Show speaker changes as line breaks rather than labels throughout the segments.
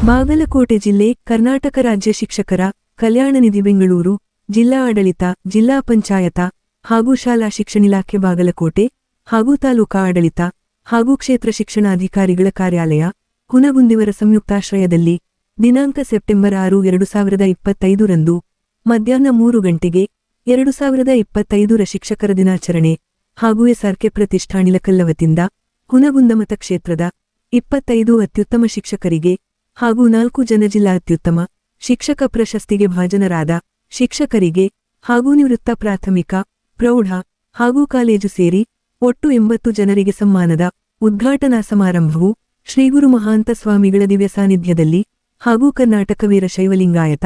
ಬಾಗಲಕೋಟೆ ಜಿಲ್ಲೆ, ಕರ್ನಾಟಕ ರಾಜ್ಯ ಶಿಕ್ಷಕರ ಕಲ್ಯಾಣ ನಿಧಿ ಬೆಂಗಳೂರು, ಜಿಲ್ಲಾ ಆಡಳಿತ, ಜಿಲ್ಲಾ ಪಂಚಾಯತ ಹಾಗೂ ಶಾಲಾ ಶಿಕ್ಷಣಿಲಾಖೆ ಬಾಗಲಕೋಟೆ ಹಾಗೂ ತಾಲೂಕಾ ಆಡಳಿತ ಹಾಗೂ ಕ್ಷೇತ್ರ ಶಿಕ್ಷಣಾಧಿಕಾರಿಗಳ ಕಾರ್ಯಾಲಯ, ಹುನಗುಂದಿಯವರ ಸಂಯುಕ್ತಾಶ್ರಯದಲ್ಲಿ ದಿನಾಂಕ ಸೆಪ್ಟೆಂಬರ್ 6, 2025 ರಂದು ಮಧ್ಯಾಹ್ನ 3 ಗಂಟೆಗೆ 2025 ಶಿಕ್ಷಕರ ದಿನಾಚರಣೆ ಹಾಗೂ ಎಸ್ಆರ್ಕೆ ಪ್ರತಿಷ್ಠಾನ ಇಳಕಲ್ಲ ಹುನಗುಂದ ಮತಕ್ಷೇತ್ರದ 25 ಅತ್ಯುತ್ತಮ ಶಿಕ್ಷಕರಿಗೆ ಹಾಗೂ 4 ಜನ ಜಿಲ್ಲಾ ಅತ್ಯುತ್ತಮ ಶಿಕ್ಷಕ ಪ್ರಶಸ್ತಿಗೆ ಭಾಜನರಾದ ಶಿಕ್ಷಕರಿಗೆ ಹಾಗೂ ನಿವೃತ್ತ ಪ್ರಾಥಮಿಕ, ಪ್ರೌಢ ಹಾಗೂ ಕಾಲೇಜು ಸೇರಿ ಒಟ್ಟು 80 ಜನರಿಗೆ ಸಮ್ಮಾನದ ಉದ್ಘಾಟನಾ ಸಮಾರಂಭವು ಶ್ರೀಗುರು ಮಹಾಂತ ಸ್ವಾಮಿಗಳ ದಿವ್ಯ ಸಾನ್ನಿಧ್ಯದಲ್ಲಿ ಹಾಗೂ ಕರ್ನಾಟಕ ವೀರಶೈವ ಲಿಂಗಾಯತ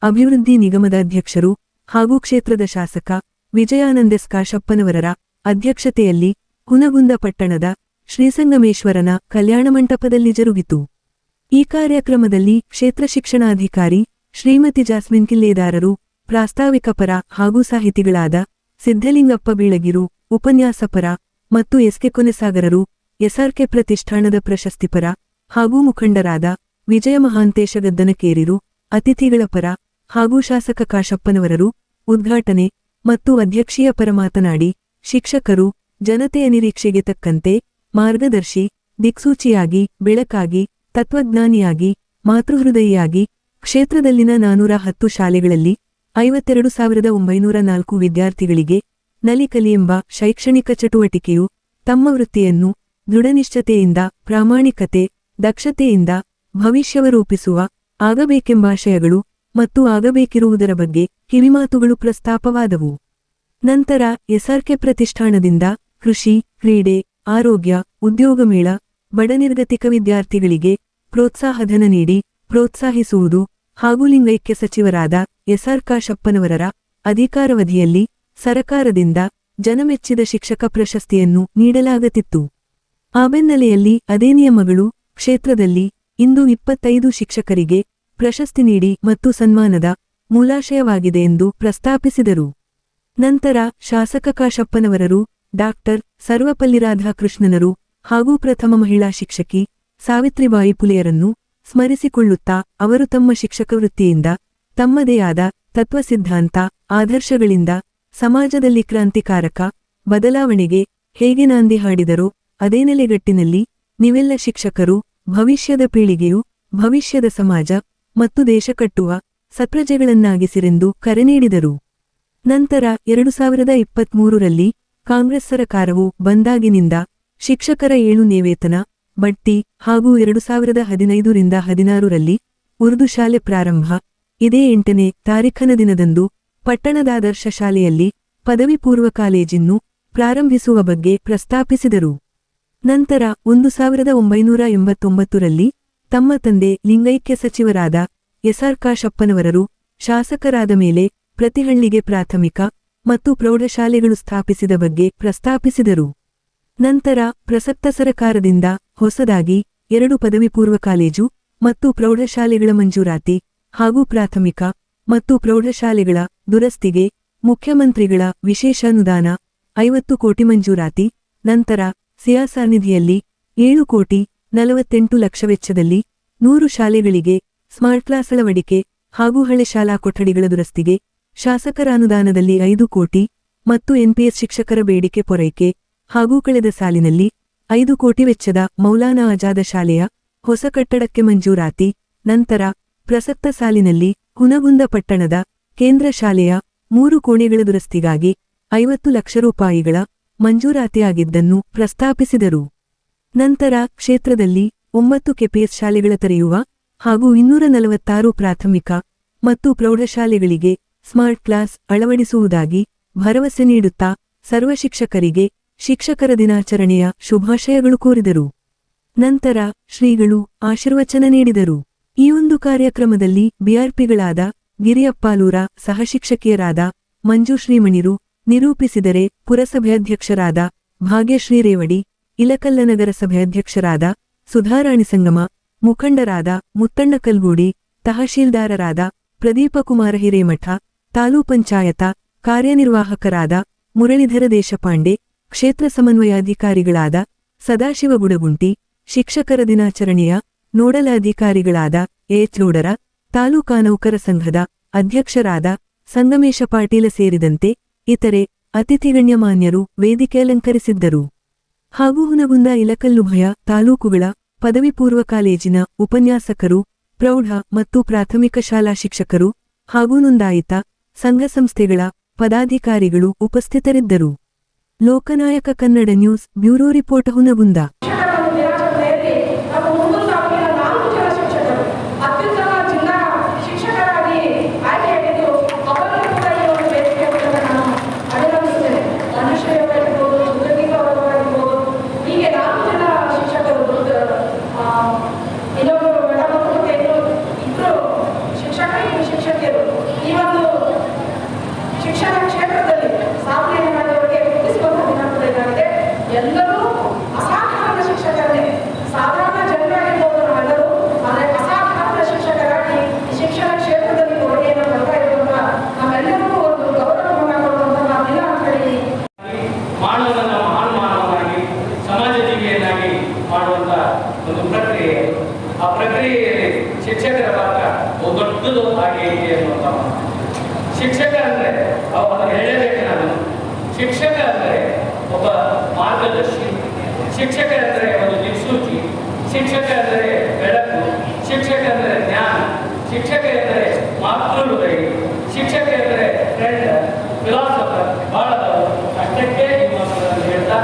ಅಭಿವೃದ್ಧಿ ನಿಗಮದ ಅಧ್ಯಕ್ಷರು ಹಾಗೂ ಕ್ಷೇತ್ರದ ಶಾಸಕ ವಿಜಯಾನಂದ ಕಾಶಪ್ಪನವರರ ಅಧ್ಯಕ್ಷತೆಯಲ್ಲಿ ಹುನಗುಂದ ಪಟ್ಟಣದ ಶ್ರೀಸಂಗಮೇಶ್ವರನ ಕಲ್ಯಾಣ ಮಂಟಪದಲ್ಲಿ ಜರುಗಿತು. ಈ ಕಾರ್ಯಕ್ರಮದಲ್ಲಿ ಕ್ಷೇತ್ರ ಶಿಕ್ಷಣಾಧಿಕಾರಿ ಶ್ರೀಮತಿ ಜಾಸ್ಮಿನ್ ಕಿಲ್ಲೇದಾರರು, ಪ್ರಾಸ್ತಾವಿಕ ಪರ ಹಾಗೂ ಸಾಹಿತಿಗಳಾದ ಸಿದ್ಧಲಿಂಗಪ್ಪ ಬೀಳಗಿರು, ಉಪನ್ಯಾಸಪರ ಮತ್ತು ಎಸ್ಕೆ ಕೊನೆಸಾಗರರು, ಎಸ್ಆರ್ಕೆ ಪ್ರತಿಷ್ಠಾನದ ಪ್ರಶಸ್ತಿಪರ ಹಾಗೂ ಮುಖಂಡರಾದ ವಿಜಯ ಮಹಾಂತೇಶ ಗದ್ದನಕೇರಿರು, ಅತಿಥಿಗಳ ಪರ ಹಾಗೂ ಶಾಸಕ ಕಾಶಪ್ಪನವರರು ಉದ್ಘಾಟನೆ ಮತ್ತು ಅಧ್ಯಕ್ಷೀಯ ಪರ ಮಾತನಾಡಿ, ಶಿಕ್ಷಕರು ಜನತೆಯ ನಿರೀಕ್ಷೆಗೆ ತಕ್ಕಂತೆ ಮಾರ್ಗದರ್ಶಿ, ದಿಕ್ಸೂಚಿಯಾಗಿ, ಬೆಳಕಾಗಿ, ತತ್ವಜ್ಞಾನಿಯಾಗಿ, ಮಾತೃಹೃದಯಿಯಾಗಿ ಕ್ಷೇತ್ರದಲ್ಲಿನ 410 ಶಾಲೆಗಳಲ್ಲಿ 52,904 ವಿದ್ಯಾರ್ಥಿಗಳಿಗೆ ನಲಿಕಲಿ ಎಂಬ ಶೈಕ್ಷಣಿಕ ಚಟುವಟಿಕೆಯು ತಮ್ಮ ವೃತ್ತಿಯನ್ನು ದೃಢನಿಷ್ಠತೆಯಿಂದ, ಪ್ರಾಮಾಣಿಕತೆ, ದಕ್ಷತೆಯಿಂದ ಭವಿಷ್ಯವ ರೂಪಿಸುವ ಆಗಬೇಕೆಂಬಾಶಯಗಳು ಮತ್ತು ಆಗಬೇಕಿರುವುದರ ಬಗ್ಗೆ ಕಿವಿಮಾತುಗಳು ಪ್ರಸ್ತಾಪವಾದವು. ನಂತರ ಎಸ್ಆರ್ಕೆ ಪ್ರತಿಷ್ಠಾನದಿಂದ ಕೃಷಿ, ಕ್ರೀಡೆ, ಆರೋಗ್ಯ, ಉದ್ಯೋಗ ಮೇಳ, ಬಡನಿರ್ಗತಿಕ ವಿದ್ಯಾರ್ಥಿಗಳಿಗೆ ಪ್ರೋತ್ಸಾಹಧನ ನೀಡಿ ಪ್ರೋತ್ಸಾಹಿಸುವುದು ಹಾಗೂ ಲಿಂಗೈಕ್ಯ ಸಚಿವರಾದ ಎಸ್ಆರ್ ಕಾಶಪ್ಪನವರರ ಅಧಿಕಾರವಧಿಯಲ್ಲಿ ಸರಕಾರದಿಂದ ಜನಮೆಚ್ಚಿದ ಶಿಕ್ಷಕ ಪ್ರಶಸ್ತಿಯನ್ನು ನೀಡಲಾಗುತ್ತಿತ್ತು. ಆ ಬೆನ್ನಲೆಯಲ್ಲಿ ಅದೇ ನಿಯಮಗಳು ಕ್ಷೇತ್ರದಲ್ಲಿ ಇಂದು 25 ಶಿಕ್ಷಕರಿಗೆ ಪ್ರಶಸ್ತಿ ನೀಡಿ ಮತ್ತು ಸನ್ಮಾನದ ಮೂಲಾಶಯವಾಗಿದೆ ಎಂದು ಪ್ರಸ್ತಾಪಿಸಿದರು. ನಂತರ ಶಾಸಕ ಕಾಶಪ್ಪನವರರು ಡಾಕ್ಟರ್ ಸರ್ವಪಲ್ಲಿ ರಾಧಾಕೃಷ್ಣನರು ಹಾಗೂ ಪ್ರಥಮ ಮಹಿಳಾ ಶಿಕ್ಷಕಿ ಸಾವಿತ್ರಿಬಾಯಿ ಪುಲೆಯರನ್ನು ಸ್ಮರಿಸಿಕೊಳ್ಳುತ್ತಾ ಅವರು ತಮ್ಮ ಶಿಕ್ಷಕ ವೃತ್ತಿಯಿಂದ ತಮ್ಮದೇ ಆದ ತತ್ವಸಿದ್ಧಾಂತ, ಆದರ್ಶಗಳಿಂದ ಸಮಾಜದಲ್ಲಿ ಕ್ರಾಂತಿಕಾರಕ ಬದಲಾವಣೆಗೆ ಹೇಗೆ ನಾಂದಿ ಹಾಡಿದರೋ ಅದೇ ನೆಲೆಗಟ್ಟಿನಲ್ಲಿ ನೀವೆಲ್ಲ ಶಿಕ್ಷಕರು ಭವಿಷ್ಯದ ಪೀಳಿಗೆಯು, ಭವಿಷ್ಯದ ಸಮಾಜ ಮತ್ತು ದೇಶ ಕಟ್ಟುವ ಸತ್ಪ್ರಜೆಗಳನ್ನಾಗಿಸಿರೆಂದು ಕರೆ ನೀಡಿದರು. ನಂತರ 2023ರಲ್ಲಿ ಕಾಂಗ್ರೆಸ್ ಸರಕಾರವು ಬಂದಾಗಿನಿಂದ ಶಿಕ್ಷಕರ 7ನೇ ವೇತನ, ಬಡ್ತಿ ಹಾಗೂ 2015ರಿಂದ 16ರಲ್ಲಿ ಉರ್ದು ಶಾಲೆ ಪ್ರಾರಂಭ, ಇದೇ 8ನೇ ತಾರೀಖನ ದಿನದಂದು ಪಟ್ಟಣದ ಆದರ್ಶ ಶಾಲೆಯಲ್ಲಿ ಪದವಿ ಪೂರ್ವ ಕಾಲೇಜಿನ್ನು ಪ್ರಾರಂಭಿಸುವ ಬಗ್ಗೆ ಪ್ರಸ್ತಾಪಿಸಿದರು. ನಂತರ 1989ರಲ್ಲಿ ತಮ್ಮ ತಂದೆ ಲಿಂಗೈಕ್ಯ ಸಚಿವರಾದ ಎಸ್ಆರ್ ಕಾಶಪ್ಪನವರರು ಶಾಸಕರಾದ ಮೇಲೆ ಪ್ರತಿ ಹಳ್ಳಿಗೆ ಪ್ರಾಥಮಿಕ ಮತ್ತು ಪ್ರೌಢಶಾಲೆಗಳು ಸ್ಥಾಪಿಸಿದ ಬಗ್ಗೆ ಪ್ರಸ್ತಾಪಿಸಿದರು. ನಂತರ ಪ್ರಸಕ್ತ ಸರಕಾರದಿಂದ ಹೊಸದಾಗಿ 2 ಪದವಿ ಪೂರ್ವ ಕಾಲೇಜು ಮತ್ತು ಪ್ರೌಢಶಾಲೆಗಳ ಮಂಜೂರಾತಿ ಹಾಗೂ ಪ್ರಾಥಮಿಕ ಮತ್ತು ಪ್ರೌಢಶಾಲೆಗಳ ದುರಸ್ತಿಗೆ ಮುಖ್ಯಮಂತ್ರಿಗಳ ವಿಶೇಷ ಅನುದಾನ 50 ಕೋಟಿ ಮಂಜೂರಾತಿ, ನಂತರ ಸಿಯಾಸಾರ್ ನಿಧಿಯಲ್ಲಿ 7 ಕೋಟಿ 48 ಲಕ್ಷ ವೆಚ್ಚದಲ್ಲಿ 100 ಶಾಲೆಗಳಿಗೆ ಸ್ಮಾರ್ಟ್ ಕ್ಲಾಸ್ ಅಳವಡಿಕೆ ಹಾಗೂ ಹಳೆ ಶಾಲಾ ಕೊಠಡಿಗಳ ದುರಸ್ತಿಗೆ ಶಾಸಕರ ಅನುದಾನದಲ್ಲಿ 5 ಕೋಟಿ ಮತ್ತು ಎನ್ಪಿಎಸ್ ಶಿಕ್ಷಕರ ಬೇಡಿಕೆ ಪೂರೈಕೆ ಹಾಗೂ ಕಳೆದ ಸಾಲಿನಲ್ಲಿ 5 ಕೋಟಿ ವೆಚ್ಚದ ಮೌಲಾನಾ ಆಜಾದ ಶಾಲೆಯ ಹೊಸ ಕಟ್ಟಡಕ್ಕೆ ಮಂಜೂರಾತಿ, ನಂತರ ಪ್ರಸಕ್ತ ಸಾಲಿನಲ್ಲಿ ಹುನಗುಂದ ಪಟ್ಟಣದ ಕೇಂದ್ರ ಶಾಲೆಯ 3 ಕೋಣೆಗಳ ದುರಸ್ತಿಗಾಗಿ 50 ಲಕ್ಷ ರೂಪಾಯಿಗಳ ಮಂಜೂರಾತಿಯಾಗಿದ್ದನ್ನು ಪ್ರಸ್ತಾಪಿಸಿದರು. ನಂತರ ಕ್ಷೇತ್ರದಲ್ಲಿ 9 ಕೆಪಿಎಸ್ ಶಾಲೆಗಳ ತೆರೆಯುವ ಹಾಗೂ 246 ಪ್ರಾಥಮಿಕ ಮತ್ತು ಪ್ರೌಢಶಾಲೆಗಳಿಗೆ ಸ್ಮಾರ್ಟ್ ಕ್ಲಾಸ್ ಅಳವಡಿಸುವುದಾಗಿ ಭರವಸೆ ನೀಡುತ್ತಾ ಸರ್ವ ಶಿಕ್ಷಕರಿಗೆ ಶಿಕ್ಷಕರ ದಿನಾಚರಣೆಯ ಶುಭಾಶಯಗಳು ಕೋರಿದರು. ನಂತರ ಶ್ರೀಗಳು ಆಶೀರ್ವಚನ ನೀಡಿದರು. ಈ ಒಂದು ಕಾರ್ಯಕ್ರಮದಲ್ಲಿ ಬಿಆರ್ಪಿಗಳಾದ ಗಿರಿಯಪ್ಪಾಲೂರ, ಸಹಶಿಕ್ಷಕಿಯರಾದ ಮಂಜು ಶ್ರೀಮಣಿರು, ನಿರೂಪಿಸಿದರೆ ಪುರಸಭೆಯಧ್ಯಕ್ಷರಾದ ಭಾಗ್ಯಶ್ರೀ ರೇವಡಿ, ಇಲಕಲ್ಲ ನಗರಸಭೆಯಧ್ಯಕ್ಷರಾದ ಸುಧಾರಾಣಿ ಸಂಗಮ, ಮುಖಂಡರಾದ ಮುತ್ತಣ್ಣ ಕಲ್ಗೂಡಿ, ತಹಶೀಲ್ದಾರರಾದ ಪ್ರದೀಪಕುಮಾರ ಹಿರೇಮಠ, ತಾಲೂಕು ಪಂಚಾಯತ ಕಾರ್ಯನಿರ್ವಾಹಕರಾದ ಮುರಳೀಧರ ದೇಶಪಾಂಡೆ, ಕ್ಷೇತ್ರ ಸಮನ್ವಯಾಧಿಕಾರಿಗಳಾದ ಸದಾಶಿವ ಗುಡಗುಂಟಿ, ಶಿಕ್ಷಕರ ದಿನಾಚರಣೆಯ ನೋಡಲ್ ಅಧಿಕಾರಿಗಳಾದ ಎಚ್ ಗೌಡರ, ತಾಲೂಕಾ ನೌಕರ ಸಂಘದ ಅಧ್ಯಕ್ಷರಾದ ಸಂಗಮೇಶ ಪಾಟೀಲ ಸೇರಿದಂತೆ ಇತರೆ ಅತಿಥಿಗಣ್ಯಮಾನ್ಯರು ವೇದಿಕೆ ಅಲಂಕರಿಸಿದ್ದರು. ಹಾಗೂ ಹುನಗುಂದ ಇಲಕಲ್ಲುಭಯ ತಾಲೂಕುಗಳ ಪದವಿ ಪೂರ್ವ ಕಾಲೇಜಿನ ಉಪನ್ಯಾಸಕರು, ಪ್ರೌಢ ಮತ್ತು ಪ್ರಾಥಮಿಕ ಶಾಲಾ ಶಿಕ್ಷಕರು ಹಾಗೂ ನೋಂದಾಯಿತ ಸಂಘ ಸಂಸ್ಥೆಗಳ ಪದಾಧಿಕಾರಿಗಳು ಉಪಸ್ಥಿತರಿದ್ದರು. Loknayak Kannada news bureau report Hungund.
ಶಿಕ್ಷಣ ಕ್ಷೇತ್ರದಲ್ಲಿ ಸಾಧನೆ ಮಾಡಿದವರಿಗೆ ಗುರುತಿಸುವಂತಹ ದಿನ ಕೂಡ ಇದಾಗಿದೆ. ಎಲ್ಲರೂ ಅಸಾಧಾರಣ ಶಿಕ್ಷಕರೇ, ಸಾಧಾರಣ ಜನರಾಗಿರ್ಬೋದು ನಾವೆಲ್ಲರೂ, ಆದರೆ ಅಸಾಧಾರಣ ಶಿಕ್ಷಕರಾಗಿ ಶಿಕ್ಷಣ ಕ್ಷೇತ್ರದಲ್ಲಿ ಕೊಡುಗೆಯನ್ನು ಕೊಡ್ತಾ ಇರುವಂತಹ ನಾವೆಲ್ಲರಿಗೂ ಒಂದು ಗೌರವವನ್ನು ಕೊಡುವಂತಹ ದಿನ ಅಂತ ಹೇಳಿ
ಮಾನವನನ್ನ ಮಹಾನ್ ಮಾನವನಾಗಿ ಸಮಾಜ ಜೀವಿಯನ್ನಾಗಿ ಮಾಡುವಂತ ಒಂದು ಪ್ರಕ್ರಿಯೆ. ಆ ಪ್ರಕ್ರಿಯೆಯಲ್ಲಿ ಶಿಕ್ಷಕರ ಪಾತ್ರ ದೊಡ್ಡದು ಹಾಗೆ ಇದೆ ಅನ್ನುವಂಥ ಶಿಕ್ಷಕ ಅಂದ್ರೆ ಅವನು ಹೇಳಬೇಕು. ನಾನು ಶಿಕ್ಷಕ ಅಂದ್ರೆ ಒಬ್ಬ ಮಾರ್ಗದರ್ಶಿ, ಶಿಕ್ಷಕ ಅಂದ್ರೆ ಒಂದು ದಿಕ್ಸೂಚಿ, ಶಿಕ್ಷಕ ಅಂದರೆ ಬೆಳಕು, ಶಿಕ್ಷಕ ಅಂದರೆ ಜ್ಞಾನ, ಶಿಕ್ಷಕ ಎಂದರೆ ಮಾತೃಹೃದಯ, ಶಿಕ್ಷಕ ಎಂದರೆ ಫ್ರೆಂಡ್, ಫಿಲಾಸಫರ್, ಬಹಳದವರು. ಅಷ್ಟಕ್ಕೆ ಈ ಮಾತುಗಳನ್ನು ಹೇಳ್ತಾ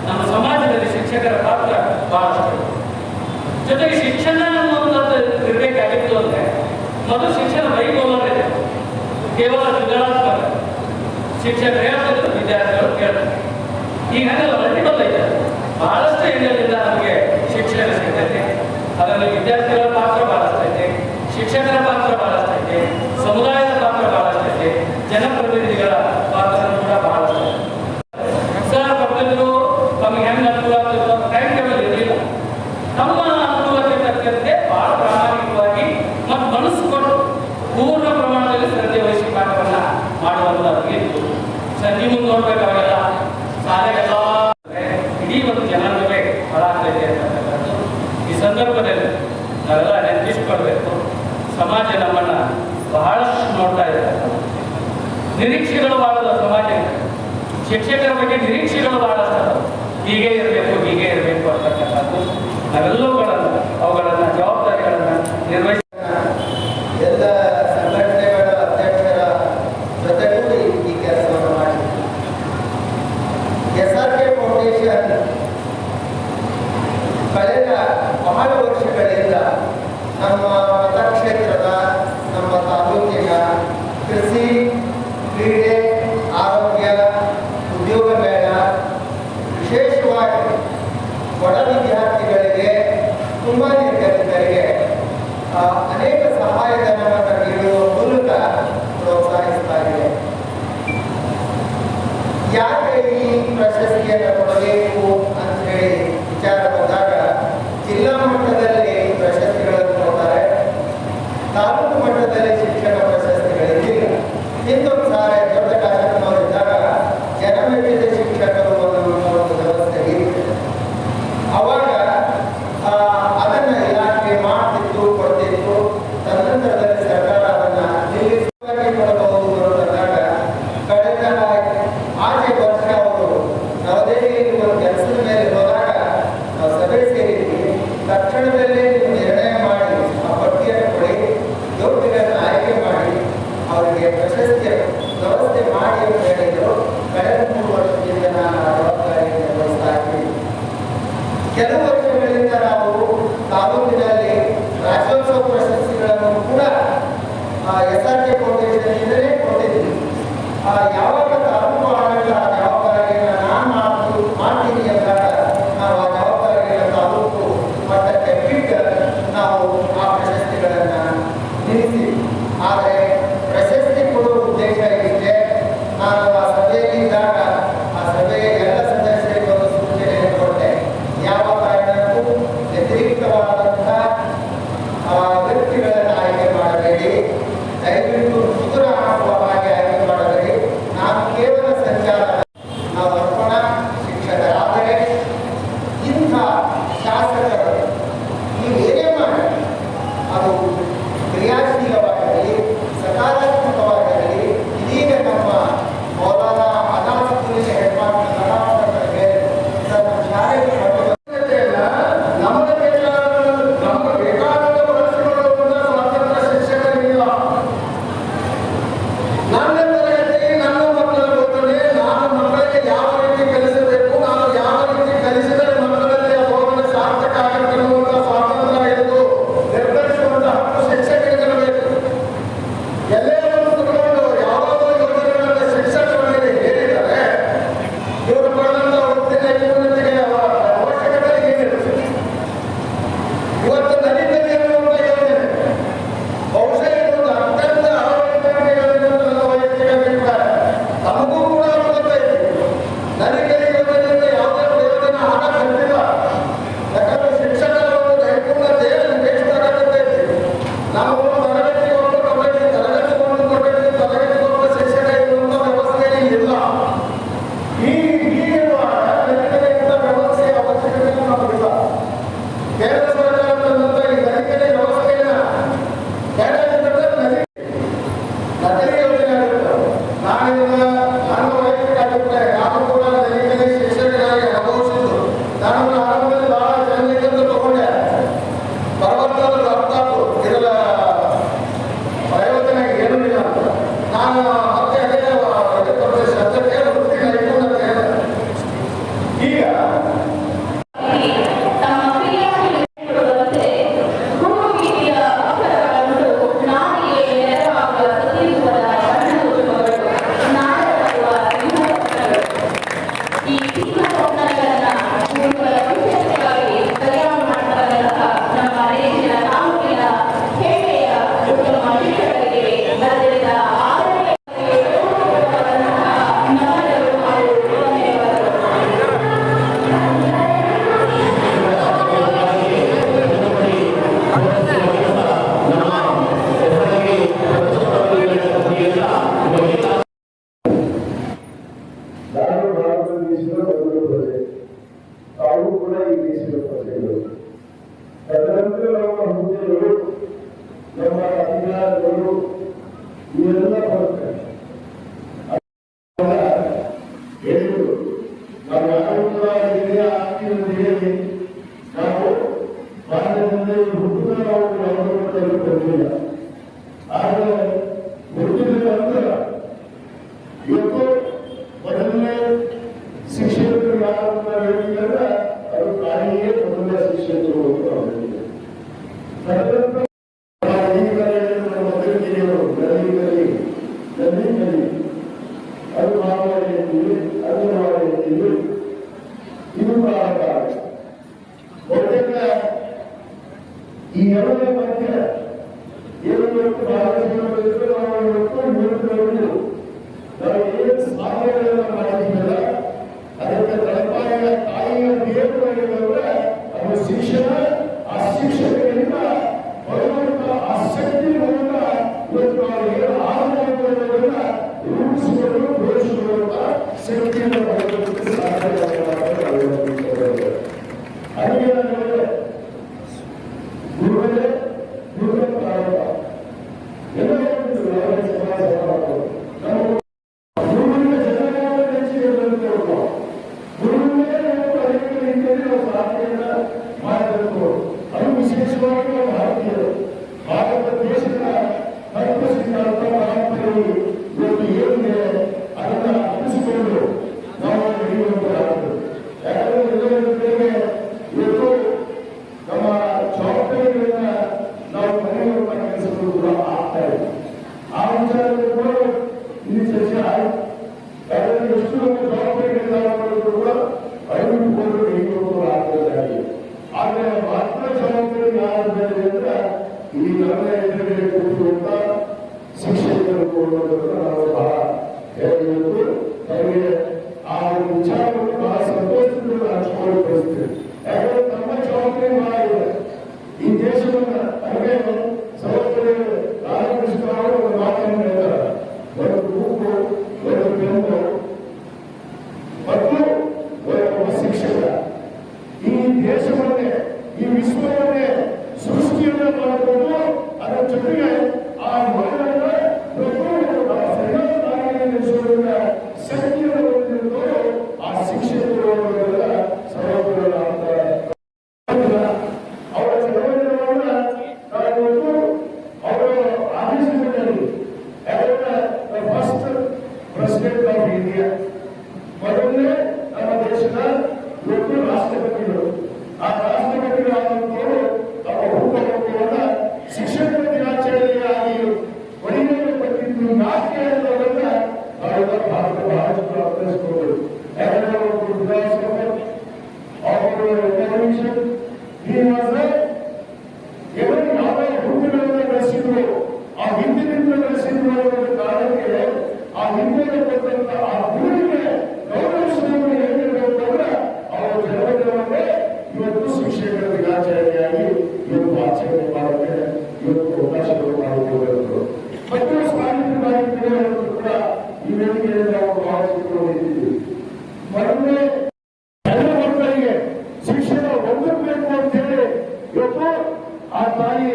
ನಮ್ಮ ಸಮಾಜದಲ್ಲಿ ಶಿಕ್ಷಕರ ಪಾತ್ರ ಬಹಳಷ್ಟು. ಜೊತೆಗೆ ಶಿಕ್ಷಣ ಅನ್ನುವಂಥದ್ದು ಇರಬೇಕಾಗಿತ್ತು ಅಂದ್ರೆ ಮೊದಲು ಶಿಕ್ಷಣ ವೈಭವ ಇದೆ. ಕೇವಲ ಸೃಜನಾತ್ಮಕ ಶಿಕ್ಷಕರು ಹೇಳ್ತಿದ್ರು, ವಿದ್ಯಾರ್ಥಿಗಳು ಕೇಳ್ತಾರೆ. ಈಗ ಹಂಗಲ್ಲ, ಮಲ್ಟಿಪಲ್ ಐತೆ. ಬಹಳಷ್ಟು ಏರಿಯಾದಿಂದ ನಮಗೆ ಶಿಕ್ಷಣ ಸಿಗ್ತೈತೆ. ಅದರಲ್ಲಿ ವಿದ್ಯಾರ್ಥಿಗಳ ಪಾತ್ರ ಬಹಳಷ್ಟೈತೆ, ಶಿಕ್ಷಕರ ಪಾತ್ರ ಬಹಳಷ್ಟೈತೆ, ಸಮುದಾಯದ ಪಾತ್ರ ಬಹಳಷ್ಟೈತೆ, ಜನಪ್ರತಿನಿಧಿಗಳ ಪಾತ್ರ ಕೂಡ ಬಹಳಷ್ಟೈತೆ. ಸರ್ ಬರ್ತಿದ್ರು, ತಮಗೆ ಹೆಂಗೆ ಅನುಕೂಲ ಆಗ್ತಿದ್ರು ಟೈಮ್ ಟೇಬಲ್ ಇರಲಿಲ್ಲ. ನಮ್ಮ ಅನುಕೂಲಕ್ಕೆ ತಕ್ಕಂತೆ ಬಹಳ ಪ್ರಾಮಾಣಿಕವಾಗಿ ಮತ್ತು ಮನಸ್ಸು ಕೊಟ್ಟು ಪೂರ್ಣ ಪ್ರಮಾಣದಲ್ಲಿ ಶ್ರದ್ಧೆ ವಹಿಸಿ ಪಾಠವನ್ನ ಮಾಡುವಂಥದ್ದು ಇತ್ತು. ಸಂಜೆ ಮುಂದೆ ನೋಡ್ಬೇಕಾಗಲ್ಲ, ಶಾಲೆಗೆಲ್ಲ ಇಡೀ ಒಂದು ಜನಾಂಗವೇ ಹಾಳಾಗ್ತೈತೆ ಅಂತಕ್ಕಂಥದ್ದು. ಈ ಸಂದರ್ಭದಲ್ಲಿ ನಾವೆಲ್ಲ ನೆನಪಿಸ್ಕೊಳ್ಬೇಕು, ಸಮಾಜ ನಮ್ಮನ್ನ ಬಹಳಷ್ಟು ನೋಡ್ತಾ ಇದ್ದಾರೆ. ನಿರೀಕ್ಷೆಗಳು ಬಹಳದ ಸಮಾಜ, ಶಿಕ್ಷಕರ ಬಗ್ಗೆ ನಿರೀಕ್ಷೆಗಳು ಬಹಳಷ್ಟು. ಹೀಗೆ ಇರಬೇಕು ಅಂತಕ್ಕಂಥದ್ದು. ನಾವೆಲ್ಲವುಗಳನ್ನು ಅವುಗಳನ್ನು ಜವಾಬ್ದಾರಿಗಳನ್ನು ನಿರ್ವಹಿಸಿ
ಎಲ್ಲ ಸಂಘಟನೆಗಳ ಅಧ್ಯಕ್ಷರ ಜೊತೆಗೂ ಈ ಕೆಲಸವನ್ನು ಮಾಡಿ SRK ಫೌಂಡೇಶನ್ ಕಳೆದ ಬಹಳ ವರ್ಷಗಳಿಂದ ನಮ್ಮ ಮತಕ್ಷೇತ್ರದ, ನಮ್ಮ ತಾಲೂಕಿನ ಕೃಷಿ, ಕ್ರೀಡೆ, ಆರೋಗ್ಯ, ಉದ್ಯೋಗ ಮೇಳ, ವಿಶೇಷವಾಗಿ ಬಡ ವಿದ್ಯಾರ್ಥಿಗಳಿಗೆ, ತುಂಬ ನಿರ್ಗತಿಕರಿಗೆ ಅನೇಕ ಸಹಾಯಧನವನ್ನು ನೀಡುವ ಮೂಲಕ ಪ್ರೋತ್ಸಾಹಿಸ್ತಾ ಇದೆ. ಯಾಕೆ ಈ ಪ್ರಶಸ್ತಿಯನ್ನು ಕೊಡಬೇಕು ಅಂತ ಹೇಳಿ ವಿಚಾರ ಬಂದಾಗ ಜಿಲ್ಲಾ ಮಟ್ಟದಲ್ಲಿ ಪ್ರಶಸ್ತಿಗಳನ್ನು ಕೊಡ್ತಾರೆ, ತಾಲೂಕು ಮಟ್ಟದಲ್ಲಿ ಶಿಕ್ಷಣ ಪ್ರಶಸ್ತಿಗಳಿಲ್ಲ. ಇನ್ನೊಂದು ಸಾರಿ ದೊಡ್ಡ ಕಾರ್ಯಕ್ರಮವಿದ್ದಾಗ ಜನಮೆಚ್ಚಿದ ಶಿಕ್ಷಕರು ಒಂದು ವ್ಯವಸ್ಥೆ ಇರ್ತದೆ. ಅವಾಗ ಅದನ್ನು ಇಲಾಖೆ ಮಾಡ್ತಿತ್ತು, ಕೊಡ್ತಿತ್ತು. ತದನಂತರದಲ್ಲಿ ಸರ್ಕಾರ ಅದನ್ನು ನಿಲ್ಲಿಸಿ ಕೊಡಬಹುದು ಅಂತಂದಾಗ ಕಳೆದ ಆಚೆ ವರ್ಷ ಅವರು ನವದೆಹಲಿಯಲ್ಲಿ ಒಂದು ಕೆಲಸದ ಮೇಲೆ ಹೋದಾಗ ನಾವು ಸಭೆ ಸೇರಿದ್ವಿ. ತಕ್ಷಣದಲ್ಲೇ ನೀವು ನಿರ್ಣಯ ಮಾಡಿ ಆ ಪಟ್ಟಿಯನ್ನು ಕೊಡಿ, ಯೋಗ್ಯರನ್ನು ಆಯ್ಕೆ ಮಾಡಿ ಅವರಿಗೆ ಪ್ರಶಸ್ತಿಯ ವ್ಯವಸ್ಥೆ ಮಾಡಿ ಅಂತ ಹೇಳಿದ್ರು. ಕಳೆದ 3 ವರ್ಷದಿಂದ ನಾನು ಆ ಜವಾಬ್ದಾರಿ ನಿರ್ವಹಿಸ್ತಾ ಇದ್ದೀನಿ. ಕೆಲವು ವರ್ಷಗಳಿಂದ ನಾವು ತಾಲೂಕಿನಲ್ಲಿ ರಾಜ್ಯೋತ್ಸವ ಪ್ರಶಸ್ತಿಗಳನ್ನು ಕೂಡ SRK ಫೌಂಡೇಶನ್ ಇಂದಲೇ ಕೊಟ್ಟಿದ್ವಿ. ಯಾವಾಗ ತಾಲೂಕು ಆಡಳಿತ ಆ ಜವಾಬ್ದಾರಿಯನ್ನು ನಾನು ಮಾಡ್ತೀನಿ ಅಂದಾಗ ನಾವು ಆ ಜವಾಬ್ದಾರಿಯನ್ನು ತಾಲೂಕು ಮಟ್ಟಕ್ಕೆ ಬಿಟ್ಟು ನಾವು ಆ ಪ್ರಶಸ್ತಿಗಳನ್ನು ನಿಲ್ಲಿಸಿ. ಆದರೆ ಪ್ರಶಸ್ತಿ ಕೊಡುವ ಉದ್ದೇಶ ಇಷ್ಟೇ. ನಾನು ಆ ಸಭೆಯಲ್ಲಿದ್ದಾಗ ಆ ಸಭೆಯ ಎಲ್ಲ ಸದಸ್ಯರಿಗೆ ಒಂದು ಸೂಚನೆಯನ್ನು ಕೊಟ್ಟೆ. ಯಾವ ಕಾರಣಕ್ಕೂ ವ್ಯತಿರಿಕ್ತವಾದಂತಹ ವ್ಯಕ್ತಿಗಳನ್ನು ಆಯ್ಕೆ ಮಾಡಬೇಡಿ, ದಯವಿಟ್ಟು ಮುದುರ ಹಾಕುವ ಹಾಗೆ ಆಯ್ಕೆ ಮಾಡಬೇಡಿ. ನಾವು ಕೇವಲ ಸಂಚಾರ, ನಾವು ಅರ್ಪಣಾ ಶಿಕ್ಷಕರಾದರೆ ಇಂಥ ಶಾಸಕರು ನೀವೇನೇ ಮಾಡಿ ಅದು
ದೇಶದ ಮೊದಲ ಪ್ರಜೆ, ತಾವು ಕೂಡ ಈ ದೇಶದ ಪ್ರಜೆಗಳು. ತದನಂತರ ನಮ್ಮ ಹುದ್ದೆಗಳು, ನಮ್ಮ ಅಧಿಕಾರಗಳು ಇವೆಲ್ಲ ಬರ್ತವೆ. ಹೇಳಿದ್ರು ನಾವು ಯಾರು ಕೂಡ ಹಿರಿಯ ಆಗ್ತಿರೋದೇ ನಾವು ಭಾರತದಲ್ಲಿ ಹುಟ್ಟಿದ ನಾವು ಯಾವುದನ್ನು ಬಂದಿಲ್ಲ. ಆದರೆ ಹುಟ್ಟಿದ ನಂತರ ಇವತ್ತು ಮೊದಲನೇ ಶಿಕ್ಷಕರು ಯಾರು ಹೇಳಿದ್ರೆ ಅದು ತಾಯಿಯೇ ಮೊದಲನೇ ಶಿಕ್ಷಕರು ಅಂತ ಹೇಳಿದ್ದಾರೆ. ತದನಂತರ ಅದು ಮಾನವರಿ ಎಂದಿದೆ, ಅಂಗನವಾಡಿ ಎಂದಿದೆ. ಇದು ಪ್ರಾರಂಭ ಬಹುತೇಕ ಈ ಎರಡನೇ ಮಧ್ಯ ಏನು ಭಾರತೀಯ ನಾವು ಏನು ಸಾಧನೆಗಳನ್ನು ಮಾಡಿದ್ದೀವಲ್ಲ ಅದಕ್ಕೆ ತಳಪಾಯ ತಾಯಿಯ ದೇವರುಗಳಿಂದ ನಮ್ಮ ಶಿಕ್ಷಣ, ಆ ಶಿಕ್ಷಕರಿಂದ ಬರುವಂತ ಆ ಶಕ್ತಿ ಮೂಲಕ ಇವತ್ತು ನಾವು ಏನು ಆಧಾರಗಳನ್ನ ರೂಪಿಸಿಕೊಂಡು ಬೆಳೆಸಿಕೊಳ್ಳುವಂತ ಶಕ್ತಿಯನ್ನು ಪಡೆದುಕೊಳ್ಳಲು ಸಾಧ್ಯವಾಗುತ್ತದೆ. ಅದಕ್ಕೆ ನಾನು ಗುರುಗಳೇ ಗುರುಗಳ ಪ್ರಾರಂಭ ಎಲ್ಲ ಸಮಾಜ ನಾವು ಗುರುವಿನ ಜನಗಳನ್ನು ನೆಚ್ಚಿಕೊಳ್ಳುವಂತ ಗುರುವಿನೇ ಅನೇಕ ರೀತಿಯಲ್ಲಿ ನಾವು ಸಾಧನೆಯನ್ನ ಮಾಡಬೇಕು. ಅದು ವಿಶೇಷವಾಗಿ ನಾವು ಭಾರತೀಯರು ಭಾರತ ದೇಶದ ತತ್ವ ಸಿದ್ಧಾಂತ ಪರಂಪರೆ ಇವತ್ತು ಏನಿದೆ ಅದನ್ನ ಅರ್ಥಿಸಿಕೊಂಡು ನಾವು ನಡೆಯುವಂತಾಗುತ್ತದೆ. ಯಾಕಂದ್ರೆ ಇವತ್ತು ನಮ್ಮ ಜವಾಬ್ದಾರಿಗಳನ್ನ ನಾವು ಮನೆಯುವಂತ ಕೆಲಸಗಳು ಕೂಡ ಆಗ್ತಾ ಇದೆ. ಆ ವಿಚಾರದಲ್ಲಿ ಕೂಡ ಇಲ್ಲಿ ಚರ್ಚೆ ಆಯಿತು. ಯಾಕಂದ್ರೆ ಎಷ್ಟು ನಮ್ಮ ಜವಾಬ್ದಾರಿಗಳಿಂದ ಕೂಡ ಅರಿವಿಟ್ಟುಕೊಂಡು ನಡೆಯುವಂತ ಆಗ್ತದೆ. ಆದರೆ ಮಾತ್ರ ಜವಾಬ್ದಾರಿ ಯಾರಿದೆ ಅಂದ್ರೆ ಈ ನನ್ನ ಎದುರುಗಡೆ ಕೂತಿರುವಂತ ಶಿಕ್ಷಕರು ಕೊಡುವುದನ್ನು ನಾವು ಬಹಳ ಇವತ್ತು ಅವರಿಗೆ ಆ ಒಂದು ವಿಚಾರವನ್ನು ಬಹಳ ಸಂತೋಷದಿಂದ ಹಂಚಿಕೊಂಡು ಬಯಸ್ತೇವೆ. ಯಾಕಂದ್ರೆ ನಮ್ಮ ಜವಾಬ್ದಾರಿ ಬಹಳ ಇದೆ. ಈ ದೇಶವನ್ನ ಹಾಗೆ ಸಹೋದರಿ ರಾಧಾಕೃಷ್ಣ ಅವರು ಒಂದು ಮಾತನ್ನು ಹೇಳ್ತಾರೆ, ಒಂದು ಬುಕ್ಕು, ಒಂದು ಬೆನ್ನು ಮತ್ತು ಒಬ್ಬ ಶಿಕ್ಷಕ ಈ ದೇಶವನ್ನೇ ಈ ವಿಶ್ವವನ್ನೇ ಸೃಷ್ಟಿಯನ್ನ ಮಾಡಬಹುದು. ಅದರ ಜೊತೆಗೆ ಆ ಮಹಿಳೆಯರ ಶಕ್ತಿಯನ್ನು ಹೊಂದಿರುವುದು ಆ ಶಿಕ್ಷಕರು ಸಹೋದರರು ಆಗ್ತಾರೆ. ಅವರ ಚಳವಳಿಗಳನ್ನ ನಾವು ಅವರ ಆದೇಶದಲ್ಲಿ ಫಸ್ಟ್ ಪ್ರೆಸಿಡೆಂಟ್ ಆಫ್ ಇಂಡಿಯಾ ಮೊದಲನೇ ನಮ್ಮ ದೇಶದ ಇವತ್ತು ರಾಷ್ಟ್ರಪತಿಗಳು. ಆ ರಾಷ್ಟ್ರಪತಿಗಳಾದಂಥವರು ತಮ್ಮ ಹುಟ್ಟುಹಬ್ಬವನ್ನ ಶಿಕ್ಷಕರ ದಿನಾಚರಣೆಯಾಗಿ ಹೊಡಿಗೆಯನ್ನು ಪಟ್ಟಿದ್ದು ಯಾಕೆ ಅನ್ನೋದನ್ನ ನಾವೆಲ್ಲ ಬಹಳಷ್ಟು ಅರ್ಥೈಸಿಕೊಳ್ಳಬೇಕು. ಯಾಕಂದ್ರೆ ಅವರು ವಿಧಾನಸಭೆ ಅವರು ರೆವಲ್ಯೂಷನ್ ಈ ಮಾಸ ఎవరు ಯಾವ ಹುಟ್ಟುಗಳನ್ನು ಬೆಳೆಸಿದ್ರು ಆ ಹಿಂದಿನಿಂದ ಬೆಳೆಸಿದ್ರು ಅನ್ನೋದ ಕಾರಣಕ್ಕೆ ಆ ಹಿಂದೆ ಕೊಟ್ಟಂತ ಆ ಗುರುವಿಗೆ ಗೌರವಿಸುವುದು ಹೇಗಿರಬೇಕು ಅಂದ್ರೆ ಅವರ ಜನ್ಮದಿನವನ್ನೇ ಇವತ್ತು ಶಿಕ್ಷಕರ ದಿನಾಚರಣೆಯಾಗಿ ಇವತ್ತು ಆಚರಣೆ ಮಾಡೋಕ್ಕೆ ಇವತ್ತು ಅವಕಾಶಗಳು ಮಾಡಿಕೊಡಬೇಕು. ಮತ್ತು ಸಾಹಿತ್ಯವಾಗಿ ಕೂಡ ಈ ವೇದಿಕೆಯಲ್ಲಿ ನಾವು ಭಾವಿಸಿಕೊಂಡಿದ್ದೀವಿ. ಮೊದಲನೇ ಎಲ್ಲ ಮಕ್ಕಳಿಗೆ ಶಿಕ್ಷಣ ಒದಗಬೇಕು ಅಂತೇಳಿ ಇವತ್ತು ಆ ತಾಯಿ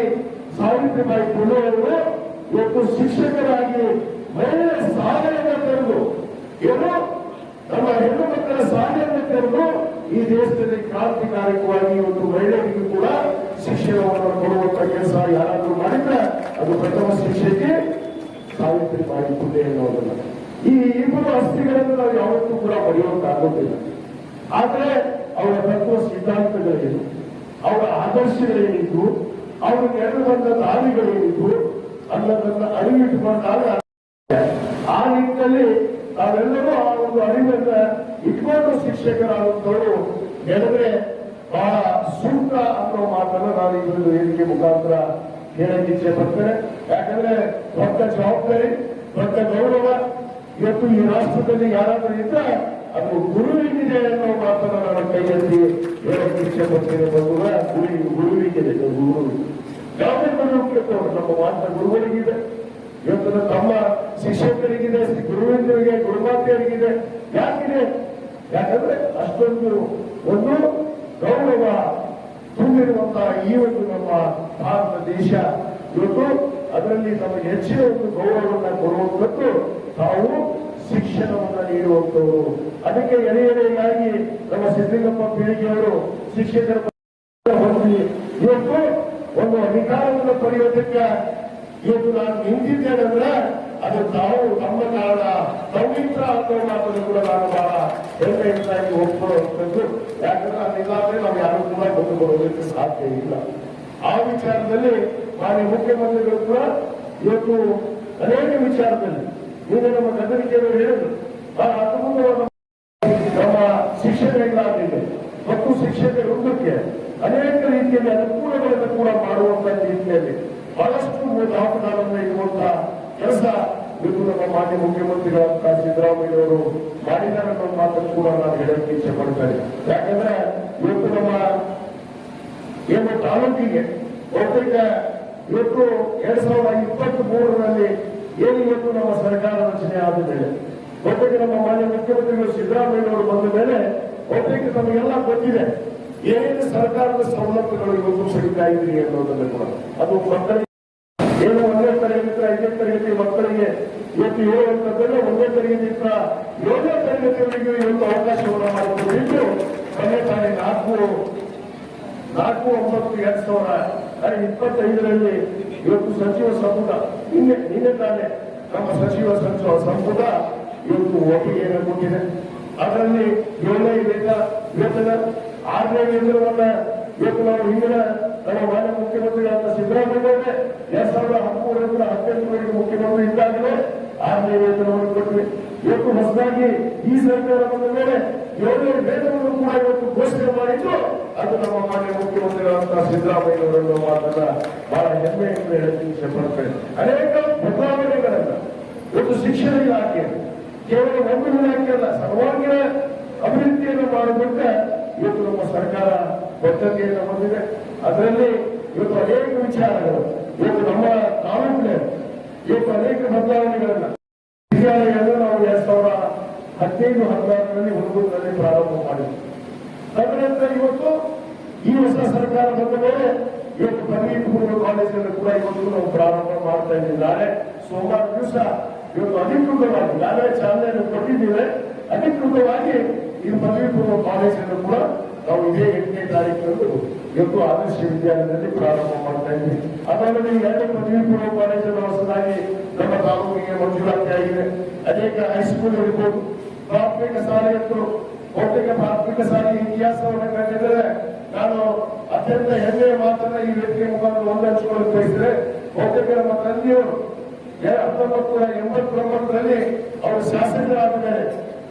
ಸಾವಿತ್ರಿಬಾಯಿ ಫುಲೆ ಅವರು ಇವತ್ತು ಶಿಕ್ಷಕರಾಗಿ ಮಹಿಳೆಯ ಸಾಧನೆಯನ್ನು ತೆರೆದು ಏನು ನಮ್ಮ ಹೆಣ್ಣು ಮಕ್ಕಳ ಸಾಧನೆಯನ್ನು ತೆರೆದು ಈ ದೇಶದಲ್ಲಿ ಕ್ರಾಂತಿಕಾರಕವಾಗಿ ಇವತ್ತು ಮಹಿಳೆಯರಿಗೂ ಕೂಡ ಶಿಕ್ಷಣವನ್ನು ಕೊಡುವಂತ ಕೆಲಸ ಯಾರಾದರೂ ಮಾಡಿದ್ರೆ ಅದು ಪ್ರಥಮ ಶಿಕ್ಷಕಿ ಸಾವಿತ್ರಿಬಾಯಿ ಫುಲೆ ಅನ್ನೋದನ್ನ. ಈ ಇಬ್ಬರು ಅಸ್ಥಿಗಳನ್ನು ನಾವು ಯಾವತ್ತೂ ಕೂಡ ಪಡೆಯುವಂತಾಗುತ್ತಿಲ್ಲ. ಆದರೆ ಅವರ ತತ್ವ ಸಿದ್ಧಾಂತಗಳೇನು, ಅವರ ಆದರ್ಶಗಳೇನಿದ್ದು, ಅವರು ನಡೆದು ಬಂದ ದಾರಿಗಳೇನಿದ್ದು ಅನ್ನೋದನ್ನ ಅರಿವಿಟ್ಟುಕೊಂಡಾಗ ಆ ನಿಟ್ಟಿನಲ್ಲಿ ನಾವೆಲ್ಲರೂ ಆ ಒಂದು ಅರಿವನ್ನ ಇಟ್ಕೊಂಡು ಶಿಕ್ಷಕರಾದಂಥವರು ನಡೆದ್ರೆ ಬಹಳ ಸೂಕ್ತ ಅನ್ನೋ ಮಾತನ್ನು ನಾನು ಇದೊಂದು ವೇದಿಕೆ ಮುಖಾಂತರ ಹೇಳಕ್ಕೆ ಇಚ್ಛೆ ಪಡ್ತೇನೆ. ಯಾಕಂದ್ರೆ ದೊಡ್ಡ ಜವಾಬ್ದಾರಿ, ದೊಡ್ಡ ಗೌರವ ಇವತ್ತು ಈ ರಾಷ್ಟ್ರದಲ್ಲಿ ಯಾರಾದರೂ ಇದ್ರೆ ಅದು ಗುರುವಿಗಿದೆ ಅನ್ನೋ ಮಾತನ್ನು ನಾನು ಕೈ ಎತ್ತಿ ಹೇಳಕ್ಕೆ ಇಚ್ಛೆ ಪಡ್ತೇನೆ. ಗುರುವಿಗಿದೆ, ಗುರು ಯಾವುದೇ ಗುರುವಿಗೆ ನಮ್ಮ ಮಾತ್ರ ಗುರುಗಳಿಗಿದೆ, ಇವತ್ತು ತಮ್ಮ ಶಿಕ್ಷಕರಿಗಿದೆ, ಗುರುವಿಂದರಿಗೆ, ಗುರುಮಾತೆಯರಿಗಿದೆ. ಯಾಕಿದೆ ಯಾಕಂದ್ರೆ ಅಷ್ಟೊಂದು ಒಂದು ಗೌರವ ತುಂಬಿರುವಂತಹ ಈ ಒಂದು ನಮ್ಮ ಭಾರತ ದೇಶ ಇವತ್ತು ಅದರಲ್ಲಿ ನಮಗೆ ಹೆಚ್ಚಿನ ಒಂದು ಗೌರವವನ್ನು ಕೊಡುವಂಥದ್ದು ತಾವು ಶಿಕ್ಷಣವನ್ನು ನೀಡುವಂಥವರು. ಅದಕ್ಕೆ ಎಳೆಯಾಗಿ ನಮ್ಮ ಸಿದ್ದಲಿಂಗಪ್ಪ ಪೀಳಿಗೆಯವರು ಶಿಕ್ಷಕರ ಹೊಂದಿ ಇವತ್ತು ಒಂದು ಅಧಿಕಾರವನ್ನು ಪಡೆಯೋದಕ್ಕೆ ಇವತ್ತು ನಾನು ನಿಂತಿದ್ದೇನೆ ಅಂದ್ರೆ ಅದು ತಾವು ತಮ್ಮ ಕಾರಣ ಪವಿತ್ರ ಅನ್ನೋ ಮಾತನ್ನು ಕೂಡ ನಾನು ಬಹಳ ಹೆಮ್ಮೆಯಿಂದಾಗಿ ಒಪ್ಪಿಕೊಳ್ಳುವಂಥದ್ದು. ಯಾಕಂದ್ರೆ ಅದಿಲ್ಲಾದ್ರೆ ನಾವು ಯಾರು ಕೂಡ ಮುಂದೆ ಬರೋದಕ್ಕೆ ಸಾಧ್ಯ ಇಲ್ಲ. ಆ ವಿಚಾರದಲ್ಲಿ ಮಾನ್ಯ ಮುಖ್ಯಮಂತ್ರಿಗಳು ಕೂಡ ಇವತ್ತು ಅನೇಕ ವಿಚಾರದಲ್ಲಿ ಈಗ ನಮ್ಮ ಗದರಿಕೆಯವರು ಹೇಳಿದ್ರು ನಮ್ಮ ಶಿಕ್ಷಣ ಇಲಾಖೆಗೆ ಮತ್ತು ಶಿಕ್ಷಕ ವೃಂದಕ್ಕೆ ಅನೇಕ ರೀತಿಯಲ್ಲಿ ಅನುಕೂಲಗಳನ್ನು ಕೂಡ ಮಾಡುವಂತ ರೀತಿಯಲ್ಲಿ ಬಹಳಷ್ಟು ದಾಖಲಾಗಳನ್ನು ಇರುವಂತಹ ಕೆಲಸ ಇವತ್ತು ನಮ್ಮ ಮಾನ್ಯ ಮುಖ್ಯಮಂತ್ರಿಗಳಂತ ಸಿದ್ದರಾಮಯ್ಯವರು ಮಾಡಿದ್ದಾರೆ ಅನ್ನೋ ಮಾತನ್ನು ಕೂಡ ನಾನು ಹೇಳಕ್ಕೆ ಇಚ್ಛೆ ಪಡ್ತೇನೆ. ಯಾಕಂದ್ರೆ ಇವತ್ತು ನಮ್ಮ ಏನು ತಾಲೂಕಿಗೆ ಬಹುತೇಕ ಇವತ್ತು 2023ರಲ್ಲಿ ಏನು ಇವತ್ತು ನಮ್ಮ ಸರ್ಕಾರ ರಚನೆ ಆದ ಮೇಲೆ ಬಹುತೇಕ ನಮ್ಮ ಮಾನ್ಯ ಮುಖ್ಯಮಂತ್ರಿಗಳು ಸಿದ್ದರಾಮಯ್ಯವರು ಬಂದ ಮೇಲೆ ಬಹುತೇಕ ನಮಗೆಲ್ಲ ಗೊತ್ತಿದೆ ಏನೇನು ಸರ್ಕಾರದ ಸವಲತ್ತುಗಳು ಇವತ್ತು ಪಡಿತಾ ಇದ್ರಿ ಅನ್ನೋದನ್ನು ಕೂಡ. ಅದು ಮಕ್ಕಳಿಗೆ ಏನು 1ನೇ ತರಗತಿ 5ನೇ ತರಗತಿ ಮಕ್ಕಳಿಗೆ ಇವತ್ತು ಹೇಳುವಂಥದ್ದೆಲ್ಲ 1ನೇ ತರಗತಿಯಿಂದ 7ನೇ ತರಗತಿಯವರೆಗೂ ಇವತ್ತು ಅವಕಾಶವನ್ನು ಮಾಡಿಕೊಟ್ಟಿದ್ದು ತಂದೆ ತಾಯಿ 4/9/2025ರಲ್ಲಿ ಇವತ್ತು ಸಚಿವ ಸಂಪುಟ ನಿನ್ನೆ ತಾನೇ ನಮ್ಮ ಸಚಿವ ಸಂಪುಟ ಇವತ್ತು ಒಪ್ಪಿಗೆಯನ್ನು ಕೊಟ್ಟಿದೆ. ಅದರಲ್ಲಿ 7ನೇ ವೇತನ 6ನೇ ವೇತನವನ್ನ ಇವತ್ತು ನಾವು ಹಿಂದಿನ ನಮ್ಮ ಮಾನ್ಯ ಮುಖ್ಯಮಂತ್ರಿಗಳಾದ ಸಿದ್ದರಾಮಯ್ಯವರೇ 2013-18 ಮುಖ್ಯಮಂತ್ರಿ ಇದ್ದಾಗಲೇ 6ನೇ ವೇತನವನ್ನು ಕೊಟ್ಟಿವೆ. ಇವತ್ತು ಹೊಸದಾಗಿ ಈ ಸರ್ಕಾರ ಬಂದ ಮೇಲೆ 7ನೇ ವೇತನವನ್ನು ಕೂಡ ಇವತ್ತು ಘೋಷಣೆ ಮಾಡಿದ್ದು ಅದು ನಮ್ಮ ಮಾನ್ಯ ಮುಖ್ಯಮಂತ್ರಿಗಳಾದ ಸಿದ್ದರಾಮಯ್ಯವರನ್ನು ಮಾತನ್ನ ಬಹಳ ಹೆಮ್ಮೆಯಿಂದ ಹೇಳಕ್ಕೆ ಇಷ್ಟಪಡ್ತೇನೆ. ಅನೇಕ ಬದಲಾವಣೆಗಳನ್ನ ಇವತ್ತು ಶಿಕ್ಷಣ ಇಲಾಖೆ ಕೇವಲ ಒಂದು ಇಲಾಖೆ ಅಲ್ಲ, ಸರ್ವಾಂಗೀಣ ಅಭಿವೃದ್ಧಿಯನ್ನು ಮಾಡುವಂತೆ ಇವತ್ತು ನಮ್ಮ ಸರ್ಕಾರ ಬದ್ಧತೆಯನ್ನು ಹೊಂದಿದೆ. ಅದರಲ್ಲಿ ಇವತ್ತು ಅನೇಕ ವಿಚಾರಗಳು ಇವತ್ತು ನಮ್ಮ ತಾಲೂಕಿನ ಇವತ್ತು ಅನೇಕ ಬದಲಾವಣೆಗಳನ್ನ ವಿದ್ಯಾಲಯವನ್ನು ನಾವು 2015-16ರಲ್ಲಿ ಹುಡುಗರಲ್ಲಿ ಪ್ರಾರಂಭ ಮಾಡಿದ್ವಿ. ತದನಂತರ ಇವತ್ತು ಈ ಹೊಸ ಸರ್ಕಾರ ಬಂದ ಮೇಲೆ ಇವತ್ತು ಪದವಿ ಪೂರ್ವ ಕಾಲೇಜನ್ನು ಕೂಡ ಇವತ್ತು ನಾವು ಪ್ರಾರಂಭ ಮಾಡ್ತಾ ಇದ್ದೀವಿ. ನಾಳೆ ಸೋಮವಾರ ದಿವಸ ಇವತ್ತು ಅಧಿಕೃತವಾಗಿ ನಾಳೆ ಚಾಲನೆಯನ್ನು ಕೊಟ್ಟಿದ್ದೇವೆ. ಅಧಿಕೃತವಾಗಿ ಈ ಪದವಿ ಪೂರ್ವ ಕಾಲೇಜನ್ನು ಕೂಡ ನಾವು ಇದೇ 8ನೇ ತಾರೀಕಿನಂದು ಇವತ್ತು ಆದರ್ಶ ವಿದ್ಯಾಲಯದಲ್ಲಿ ಪ್ರಾರಂಭ ಮಾಡ್ತಾ ಇದ್ದೀವಿ. ಅದಲ್ಲದೆ ಈ 2 ಪದವಿ ಪೂರ್ವ ಕಾಲೇಜನ್ನು ಹೊಸದಾಗಿ ನಮ್ಮ ತಾಲೂಕಿಗೆ ಮಂಜೂರಾತಿ ಆಗಿದೆ. ಅನೇಕ ಹೈಸ್ಕೂಲ್ ಇರ್ಬೋದು, ಪ್ರಾಥಮಿಕ ಶಾಲೆಗಳು ಬಹುತೇಕ ಪ್ರಾಥಮಿಕ ಶಾಲೆಯ ಇತಿಹಾಸವನ್ನು ಕಂಡಿದ್ದರೆ ನಾನು ಅತ್ಯಂತ ಹೆಮ್ಮೆಯ ಮಾತನ್ನ ಈ ವೇದಿಕೆ ಮುಖಾಂತರ ಹೊಂದಿಸಿಕೊಳ್ಳಲು ಬಯಸಿದರೆ ಬಹುತೇಕ ನಮ್ಮ ತಂದೆಯವರು 1989ರಲ್ಲಿ ಅವರು ಶಾಸಕರಾದ ಮೇಲೆ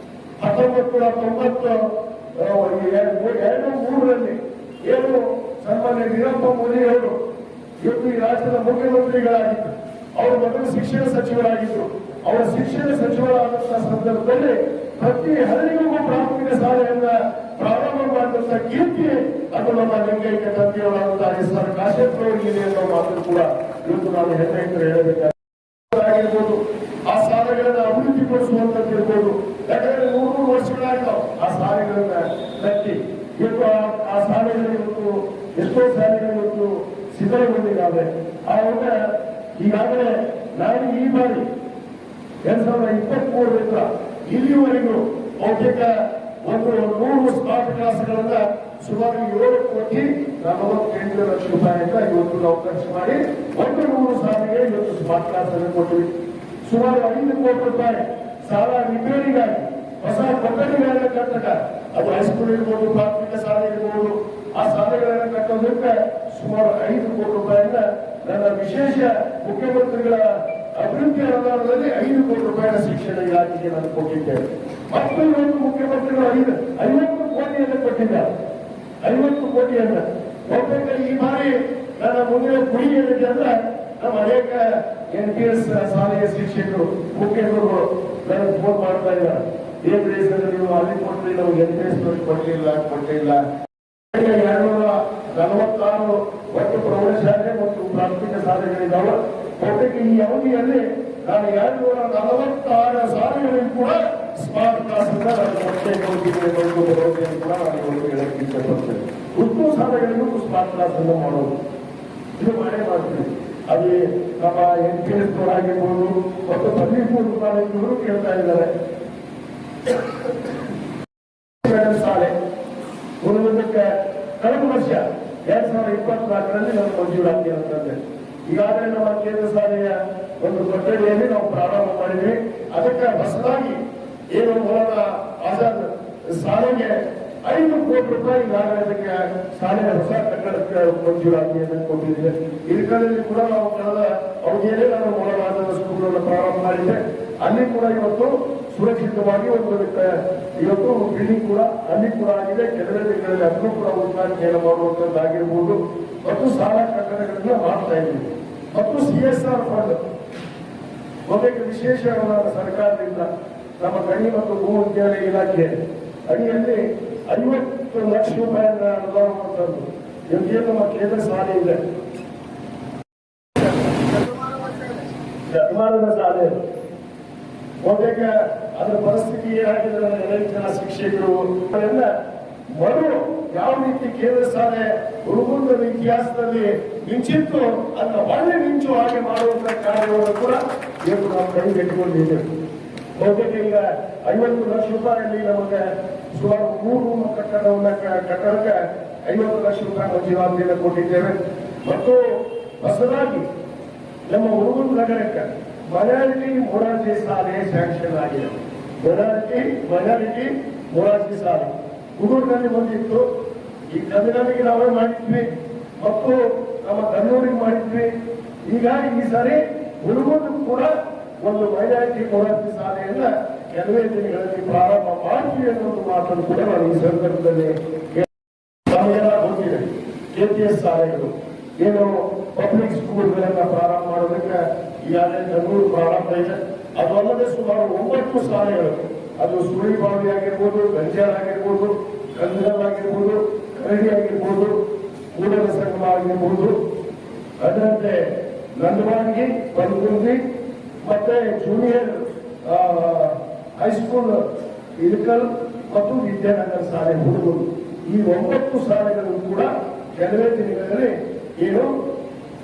1993ರಲ್ಲಿ ಏನು ಸನ್ಮಾನ್ಯ ವೀರಪ್ಪ ಮೊಯ್ಲಿಯವರು ಇವತ್ತು ಈ ರಾಜ್ಯದ ಮುಖ್ಯಮಂತ್ರಿಗಳಾಗಿದ್ದರು. ಅವರು ಮೊದಲು ಶಿಕ್ಷಣ ಸಚಿವರಾಗಿದ್ದರು. ಅವರ ಶಿಕ್ಷಣ ಸಚಿವರಾದಂತಹ ಸಂದರ್ಭದಲ್ಲಿ ಪ್ರತಿ ಹಳ್ಳಿಗೂ ಪ್ರಾಥಮಿಕ ಶಾಲೆಯನ್ನ ಪ್ರಾರಂಭ ಮಾಡಿದಂತ ಕೀರ್ತಿ ಅದು ನಮ್ಮ ಲಿಂಗೈಕ್ಯ ತಂದೆಯವರಾದಂತಹ SR ಕಾಶೆಪ್ಪ ಅವರಿಗಿದೆ ಅನ್ನೋ ಮಾತು ಕೂಡ ಇವತ್ತು ನಾನು ಹೆಮ್ಮೆಯಿಂದ ಹೇಳಬೇಕಾಗಿರ್ಬೋದು. ಆ ಶಾಲೆಗಳನ್ನ ಅಭಿವೃದ್ಧಿಪಡಿಸುವಂತದ್ದಿರ್ಬೋದು. ಯಾಕಂದ್ರೆ 300 ವರ್ಷಗಳಾಗ್ತಾವ ಆ ಶಾಲೆಗಳನ್ನ ಕಟ್ಟಿ ಇವತ್ತು ಆ ಶಾಲೆಗಳು ಇವತ್ತು ಎಷ್ಟೋ ಶಾಲೆಗಳು ಇವತ್ತು ಶಿಥಿಲಗೊಂಡಿದ್ದಾವೆ. ಆವಾಗ ಈಗಾಗಲೇ ನಾನು ಈ ಬಾರಿ 2023ರಿಂದ ಇಲ್ಲಿವರೆಗೂ ಬಹುತೇಕ 100 ಸ್ಮಾರ್ಟ್ ಕ್ಲಾಸ್ಗಳನ್ನ ಸುಮಾರು 7,48 ಲಕ್ಷ ರೂಪಾಯಿಯಿಂದ ಇವತ್ತು ನಾವು ಖರ್ಚು ಮಾಡಿ 100 ಶಾಲೆಗೆ ಇವತ್ತು ಸ್ಮಾರ್ಟ್ ಕ್ಲಾಸ್ ಅನ್ನು ಕೊಟ್ಟಿವಿ. ಸುಮಾರು 5 ಕೋಟಿ ರೂಪಾಯಿ ಶಾಲಾ ರಿಪೇರಿಗಾಗಿ ಹೊಸ ಕೊಠಡಿಗಳನ್ನು ಕಟ್ಟಕ ಅದು ಹೈಸ್ಕೂಲ್ ಇರ್ಬೋದು, ಪ್ರಾಥಮಿಕ ಶಾಲೆ ಇರ್ಬೋದು, ಆ ಶಾಲೆಗಳನ್ನು ಕಟ್ಟೋದಕ್ಕೆ ಸುಮಾರು 5 ಕೋಟಿ ರೂಪಾಯಿಯಿಂದ ನನ್ನ ವಿಶೇಷ ಮುಖ್ಯಮಂತ್ರಿಗಳ ಅಭಿವೃದ್ಧಿ ಅನುದಾನದಲ್ಲಿ 5 ಕೋಟಿ ರೂಪಾಯಿನ ಶಿಕ್ಷಣ ಇಲಾಖೆಗೆ ನಾನು ಕೊಟ್ಟಿದ್ದೇನೆ. ಮತ್ತು ಇವತ್ತು ಮುಖ್ಯಮಂತ್ರಿಗಳು 50 ಕೋಟಿಯನ್ನು ಕೊಟ್ಟಿದ್ದಾರೆ. 50 ಕೋಟಿಯನ್ನು ಬಹುತೇಕ ಈ ಬಾರಿ ನನ್ನ ಮುಂದಿನ ಗುರಿ ಏನಿದೆ ಅಂದ್ರೆ ನಮ್ಮ ಅನೇಕ NPS ಶಾಲೆಯ ಶಿಕ್ಷಕರು ಮುಖ್ಯಮಂತ್ರಿಗಳು ನನಗೆ ಫೋನ್ ಮಾಡ್ತಾ ಇದ್ದಾರೆ. ಏನ್ರಿ ಸರ್ ನೀವು ಅಲ್ಲಿ ಕೊಟ್ಟರೆ ನಾವು NPS ಕೊಟ್ಟಿಲ್ಲ 246 ಒಟ್ಟು ಪ್ರೌಢಶಾಲೆ ಮತ್ತು ಪ್ರಾಥಮಿಕ ಶಾಲೆಗಳಿದ್ದಾವೆ. ಬಹುತೇಕ ಈ ಅವಧಿಯಲ್ಲಿ ನಾನು 246 ಶಾಲೆಗಳಿಗೂ ಕೂಡ ಸ್ಮಾರ್ಟ್ ಕ್ಲಾಸ್ ಅಂತ ನಾನು ಮೊದಲೇ ಕೊಡ್ತಿದ್ದೇನೆ ಅಂತ ಕೂಡ ನಾನು ಇವತ್ತು ಹೇಳಕ್ಕೆ ಇಷ್ಟಪಡ್ತೇನೆ. ಉರ್ದು ಶಾಲೆಗಳಿಗೂ ಸ್ಮಾರ್ಟ್ ಕ್ಲಾಸ್ ಅನ್ನು ಮಾಡೋದು ಇದು ಮಾಡೇ ಮಾಡ್ತೀವಿ. ಅದು ನಮ್ಮ NPS ಆಗಿರ್ಬೋದು ಮತ್ತು ಪದವಿಪೂರ್ವ ಕಾಲೇಜುಗಳು ಕೇಳ್ತಾ ಇದ್ದಾರೆ. ಶಾಲೆ ಉಳಿದಕ್ಕೆ ಕಳೆದ ವರ್ಷ 2024ರಲ್ಲಿ ನಾವು ಮಂಜೂರಾತಿ ಅಂತಂದ್ರೆ ಈಗಾಗಲೇ ನಮ್ಮ ಕೇಂದ್ರ ಶಾಲೆಯ ಒಂದು ಕೊಠಡಿಯಲ್ಲಿ ನಾವು ಪ್ರಾರಂಭ ಮಾಡಿದ್ವಿ. ಅದಕ್ಕೆ ಹೊಸದಾಗಿ ಏನು ಮೂಲದ ಆಜಾದ್ ಶಾಲೆಗೆ 5 ಕೋಟಿ ರೂಪಾಯಿ ಈಗಾಗಲೇ ಅದಕ್ಕೆ ಶಾಲೆಯ ಹೊಸ ಕಟ್ಟಡಕ್ಕೆ ಮಂಜೂರಾತಿಯನ್ನು ಕೊಟ್ಟಿದ್ದೇವೆ. ಇಳಕಲ್ಲಲ್ಲಿ ಕೂಡ ನಾವು ಕಳೆದ ಅವಧಿಯಲ್ಲೇ ನಾನು ಮೂಲವಾದ ಸ್ಕೂಲನ್ನು ಪ್ರಾರಂಭ ಮಾಡಿದ್ದೆ. ಅಲ್ಲಿ ಕೂಡ ಇವತ್ತು ಸುರಕ್ಷಿತವಾಗಿ ಒಂದು ಇವತ್ತು ಬಿಲ್ಡಿಂಗ್ ಕೂಡ ಅಲ್ಲಿ ಕೂಡ ಆಗಿದೆ. ಕೆಲವೇ ದಿನಗಳಲ್ಲಿ ಅದನ್ನು ಕೂಡ ಉದ್ಘಾಟನೆಯನ್ನು ಮಾಡುವಂತದ್ದಾಗಿರ್ಬೋದು ಮತ್ತು ಶಾಲಾ ಕಟ್ಟಡಗಳನ್ನ ಮಾಡ್ತಾ ಇದ್ದೀವಿ. ಮತ್ತು CSR ಫಂಡ್ ಬಹುತೇಕ ವಿಶೇಷವಾದ ಸರ್ಕಾರದಿಂದ ನಮ್ಮ ಗಣಿ ಮತ್ತು ಭೂ ವಿಜ್ಞಾನ ಇಲಾಖೆ ಅಡಿಯಲ್ಲಿ 50 ಲಕ್ಷ ರೂಪಾಯಿನ ಅನುದಾನವನ್ನು ಇವತ್ತೇನು ನಮ್ಮ ಕೇಂದ್ರ ಶಾಲೆ ಇದೆ, ಶತಮಾನದ ಶಾಲೆ. ಬಹುತೇಕ ಅದರ ಪರಿಸ್ಥಿತಿ ಏನಾಗಿದೆ, ಎಲ್ಲ ಜನ ಶಿಕ್ಷಕರು ಎಲ್ಲ ಮರು ಯಾವ ರೀತಿ ಕೇಂದ್ರ ಶಾಲೆ ಹುಡುಗರ ಇತಿಹಾಸದಲ್ಲಿ ಮಿಂಚಿತ್ತು ಅದನ್ನ ಒಳ್ಳೆ ಮಿಂಚು ಹಾಗೆ ಮಾಡುವಂತ ಕಾರ್ಯವನ್ನು ಕೂಡ ಇವತ್ತು ನಾವು ಕೈಗೆಟ್ಟಿಕೊಂಡಿದ್ದೇವೆ. ಬಹುತೇಕ ಈಗ 50 ಲಕ್ಷ ರೂಪಾಯಿಯಲ್ಲಿ ನಮಗೆ ಸುಮಾರು 3 ರೂಮ್ ಕಟ್ಟಡಕ್ಕೆ 50 ಲಕ್ಷ ರೂಪಾಯಿ ಮಂಜೂರಾತಿಯನ್ನು ಕೊಟ್ಟಿದ್ದೇವೆ. ಮತ್ತು ಹೊಸದಾಗಿ ನಮ್ಮ ಹುಡುಗನ ನಗರಕ್ಕೆ ಮೈನಾರಿಟಿ ಮೊರಾರ್ಜಿ ಶಾಲೆ ಸ್ಯಾಂಕ್ಷನ್ ಆಗಿದೆ. ಮೈನಾರಿಟಿ ಮೊರಾರ್ಜಿ ಶಾಲೆ ಹುಡುಗರಲ್ಲಿ ಬಂದಿತ್ತು. ಈ ಕನ್ನಡಿಗೆ ನಾವೇ ಮಾಡಿದ್ವಿ ಮತ್ತು ನಮ್ಮ ಕನ್ನೂರಿಗೆ ಮಾಡಿದ್ವಿ. ಈಗ ಈ ಸಾರಿ ಹುಡುಗರು ಕೂಡ ಒಂದು ಮೈನಾರಿಟಿ ಮೊರಾರ್ಜಿ ಶಾಲೆಯನ್ನ ಕೆಲವೇ ದಿನಗಳಲ್ಲಿ ಪ್ರಾರಂಭ ಮಾಡ್ತೀವಿ ಅನ್ನೋ ಒಂದು ಮಾತನ್ನು ಕೂಡ ನಾನು ಈ ಸಂದರ್ಭದಲ್ಲಿ ನಮಗೆಲ್ಲ ಗೊತ್ತಿದೆ. KPS ಶಾಲೆಗಳು ಏನು ಪಬ್ಲಿಕ್ ಸ್ಕೂಲ್ಗಳನ್ನ ಪ್ರಾರಂಭ ಮಾಡೋದಕ್ಕೆ ಈಗಾಗಲೇ ಬೆಂಗಳೂರು ಪ್ರಾರಂಭ ಇದೆ. ಅದು ಅಲ್ಲದೆ ಸುಮಾರು 9 ಶಾಲೆಗಳು, ಅದು ಸುಳಿಬಾವಿ ಆಗಿರ್ಬೋದು, ಗಂಜಾಳ ಆಗಿರ್ಬೋದು, ಕಂದಗಲ್ ಆಗಿರ್ಬೋದು, ಕರಡಿ ಆಗಿರ್ಬೋದು, ಕೂಡಲ ಸಂಗಮ ಆಗಿರ್ಬೋದು, ಅದರಂತೆ ನಂದವಾಂಗಿ, ಬಲಗುಂದಿ ಮತ್ತೆ ಜೂನಿಯರ್ ಹೈಸ್ಕೂಲ್ ಇಳಕಲ್ ಮತ್ತು ವಿದ್ಯಾನಗರ ಶಾಲೆ ಹುಡುಗರು ಈ 9 ಶಾಲೆಗಳು ಕೂಡ ಕೆಲವೇ ದಿನಗಳಲ್ಲಿ ಏನು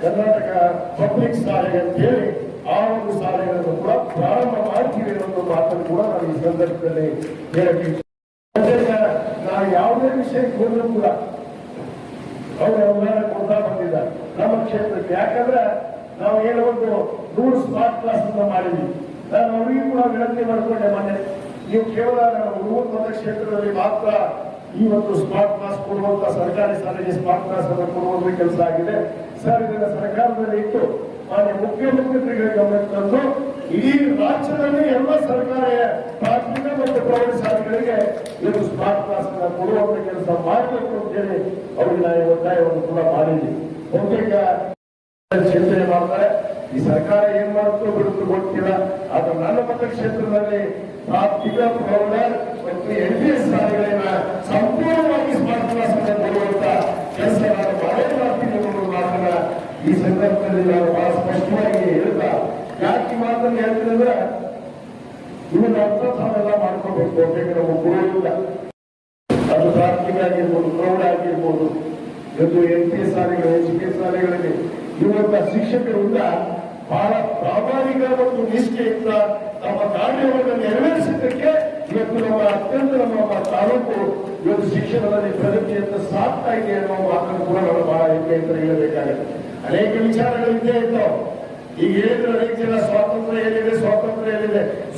ಕರ್ನಾಟಕ ಪಬ್ಲಿಕ್ ಶಾಲೆ ಅಂತ ಹೇಳಿ ಆ ಒಂದು ಶಾಲೆಗಳನ್ನು ಕೂಡ ಪ್ರಾರಂಭ ಮಾಡ್ತೀವಿ ಅನ್ನೋ ಮಾತನ್ನು ಕೂಡ ನಾನು ಈ ಸಂದರ್ಭದಲ್ಲಿ ಹೇಳಕ್ಕೆ ನಾವು ಯಾವುದೇ ವಿಷಯಕ್ಕೆ ಹೋದ್ರೂ ಕೂಡ ಅವರು ಅವಮಾನ ಕೊಡ್ತಾ ಬಂದಿದ್ದಾರೆ ನಮ್ಮ ಕ್ಷೇತ್ರಕ್ಕೆ. ಯಾಕಂದ್ರೆ ನಾವು ಏನೋ ಒಂದು 100 ಸ್ಮಾರ್ಟ್ ಕ್ಲಾಸ್ ಅನ್ನ ಮಾಡಿದ್ವಿ. ನಾನು ಅವರಿಗೂ ಕೂಡ ವಿನಂತಿ ಮಾಡಿಕೊಂಡೆ ಮೊನ್ನೆ, ನೀವು ಕೇವಲ ಹುಡುಗರ ಕ್ಷೇತ್ರದಲ್ಲಿ ಮಾತ್ರ ಈ ಒಂದು ಸ್ಮಾರ್ಟ್ ಕ್ಲಾಸ್ ಕೊಡುವಂತ ಸರ್ಕಾರಿ ಶಾಲೆಗೆ ಸ್ಮಾರ್ಟ್ ಕ್ಲಾಸ್ ಅನ್ನು ಕೊಡುವಂತ ಕೆಲಸ ಆಗಿದೆ ಸರ್. ಇದನ್ನ ಸರ್ಕಾರದಲ್ಲಿ ಇಟ್ಟು ಮಾನ್ಯ ಮುಖ್ಯಮಂತ್ರಿಗಳಿಗೆ ಗಮನಕ್ಕೆ ತಂದು ಇಡೀ ರಾಜ್ಯದಲ್ಲಿ ಎಲ್ಲ ಸರ್ಕಾರಿ ಪ್ರಾಥಮಿಕ ಮತ್ತು ಪ್ರೌಢಶಾಲೆಗಳಿಗೆ ಇದು ಸ್ಮಾರ್ಟ್ ಕ್ಲಾಸ್ ಅನ್ನ ಕೊಡುವಂತ ಕೆಲಸ ಮಾಡಬೇಕು ಅಂತ ಹೇಳಿ ಅವರಿಗೆ ನಾವು ಒತ್ತಾಯವನ್ನು ಕೂಡ ಮಾಡಿದ್ವಿ. ಬಹುತೇಕ ಚಿಂತನೆ ಮಾಡ್ತಾರೆ, ಈ ಸರ್ಕಾರ ಏನ್ ಮಾಡುತ್ತೋ ಬಿಡುತ್ತೋ ಗೊತ್ತಿಲ್ಲ. ಆದ್ರೆ ನನ್ನ ಮತಕ್ಷೇತ್ರದಲ್ಲಿ ಪ್ರಾಥಮಿಕ ಪ್ರೌಢ ಮತ್ತು NPS ಶಾಲೆಗಳನ್ನ ಸಂಪೂರ್ಣವಾಗಿ ಸ್ಮಾರ್ಟ್ ಕ್ಲಾಸ್ ಅನ್ನು ಕೊಡುವಂತ ಕೆಲಸ ನಾನು ಮಾಡೇ ಮಾಡ್ತೀನಿ ಅನ್ನೋ ಮಾತನ್ನ ಈ ಸಂದರ್ಭದಲ್ಲಿ ನಾವು ಬಹಳ ಸ್ಪಷ್ಟವಾಗಿ ಹೇಳ್ತಾ, ಯಾಕೆ ಈ ಮಾತನ್ನು ಹೇಳ್ತೀನಿ ಅಂದ್ರೆ ಇವನ್ನ ಅರ್ಥಾನೆಲ್ಲ ಮಾಡ್ಕೋಬೇಕು. ಬಹುತೇಕ ನಾವು ಕೊಡುವುದಿಲ್ಲ, ಅದು ಪ್ರಾಥಮಿಕ ಆಗಿರ್ಬೋದು, ಪ್ರೌಢ ಆಗಿರ್ಬೋದು, ಇವತ್ತು NPS ಶಾಲೆಗಳು, HPS ಶಾಲೆಗಳಲ್ಲಿ ಇರುವಂತಹ ಶಿಕ್ಷಕರಿಂದ ಬಹಳ ಪ್ರಾಮಾಣಿಕ ಮತ್ತು ನಿಷ್ಠೆಯಿಂದ ನಮ್ಮ ಕಾರ್ಯವನ್ನು ನೆರವೇರಿಸಿದ್ದಕ್ಕೆ ಇವತ್ತು ನಮ್ಮ ತಾಲೂಕು ಇವತ್ತು ಶಿಕ್ಷಣದಲ್ಲಿ ಪ್ರಗತಿಯಂತ ಸಾಗ್ತಾ ಇದೆ ಅನ್ನೋ ಮಾತನ್ನು ಕೂಡ ನಾವು ಬಹಳ ಹೆಮ್ಮೆಯಿಂದ ಹೇಳಬೇಕಾಗುತ್ತೆ. ಅನೇಕ ವಿಚಾರಗಳಿದ್ದೇ ಇದ್ದಾವೆ. ಈಗ ಹೇಳಿದ್ರೆ ಅನೇಕ ಜನ ಸ್ವಾತಂತ್ರ್ಯ ಎಲ್ಲಿದೆ,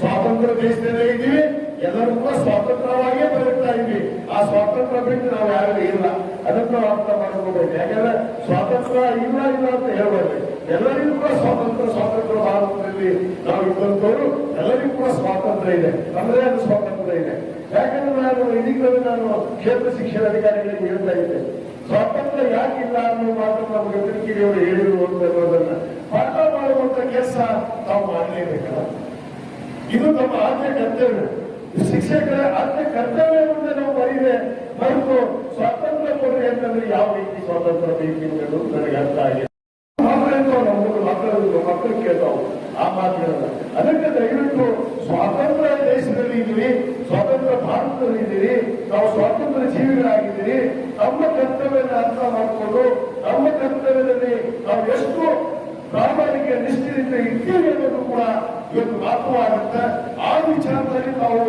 ಸ್ವಾತಂತ್ರ್ಯ ದೇಶದಲ್ಲೇ ಇದ್ದೀವಿ, ಎಲ್ಲರೂ ಕೂಡ ಸ್ವತಂತ್ರವಾಗಿಯೇ ಬದುಕ್ತಾ ಇದ್ವಿ. ಆ ಸ್ವಾತಂತ್ರ್ಯ ಬಿಟ್ಟು ನಾವು ಯಾರು ಇಲ್ಲ, ಅದನ್ನು ನಾವು ಅರ್ಥ ಮಾಡ್ಕೋಬೇಕು. ಯಾಕಂದ್ರೆ ಸ್ವಾತಂತ್ರ್ಯ ಇಲ್ಲ ಅಂತ ಹೇಳ್ಬಾರ್ದು. ಎಲ್ಲರಿಗೂ ಕೂಡ ಸ್ವಾತಂತ್ರ್ಯ ಭಾರತದಲ್ಲಿ ನಾವು ಇದ್ದಂಥವ್ರು ಎಲ್ಲರಿಗೂ ಕೂಡ ಸ್ವಾತಂತ್ರ್ಯ ಇದೆ, ನಮ್ಮದೇ ಆದ ಸ್ವಾತಂತ್ರ್ಯ ಇದೆ. ಯಾಕಂದ್ರೆ ನಾನು ಕ್ಷೇತ್ರ ಶಿಕ್ಷಣಾಧಿಕಾರಿಗಳಿಗೆ ಹೇಳ್ತಾ ಇದ್ದೆ, ಸ್ವಾತಂತ್ರ್ಯ ಯಾಕಿಲ್ಲ ಅನ್ನೋ ಮಾತನ್ನು ನಮ್ಮ ಗದಗಿರಿಯವರು ಹೇಳಿದ್ರು ಅನ್ನೋದನ್ನ ಪಾಠ ಮಾಡುವಂತ ಕೆಲಸ ನಾವು ಮಾಡಲೇಬೇಕಲ್ಲ. ಇದು ನಮ್ಮ ಆದ್ಯ ಕರ್ತವ್ಯ. ಶಿಕ್ಷಕರ ಆದ್ಯ ಕರ್ತವ್ಯ ಮುಂದೆ ನಾವು ಮರೆತು ಸ್ವಾತಂತ್ರ್ಯ ಕೊಡ್ರಿ ಅಂತಂದ್ರೆ ಯಾವ ರೀತಿ ಸ್ವಾತಂತ್ರ್ಯ ಬೇಕೆಂದು ನನಗೆ ಅರ್ಥ ಆಗಿದೆ. ಮಕ್ಕಳು ಕೇಳ್ತಾವು ಆ ಮಾತುಗಳನ್ನ. ಅದಕ್ಕೆ ದಯವಿಟ್ಟು ಸ್ವಾತಂತ್ರ್ಯ ದೇಶದಲ್ಲಿ ಇದ್ವಿ, ನಾವು ಸ್ವಾತಂತ್ರ್ಯ ಜೀವಿಗಳಾಗಿದ್ದೀರಿ. ನಮ್ಮ ಕರ್ತವ್ಯದ ಅರ್ಥ ಮಾಡಿಕೊಂಡು ನಮ್ಮ ಕರ್ತವ್ಯದಲ್ಲಿ ನಾವು ಎಷ್ಟು ಪ್ರಾಮಾಣಿಕ ನಿಷ್ಠೆಯಿಂದ ಇದ್ದೀವಿ ಅನ್ನೋದು ಕೂಡ ಇವತ್ತು ಮಾತುವಾಗುತ್ತೆ. ಆ ವಿಚಾರದಲ್ಲಿ ನಾವು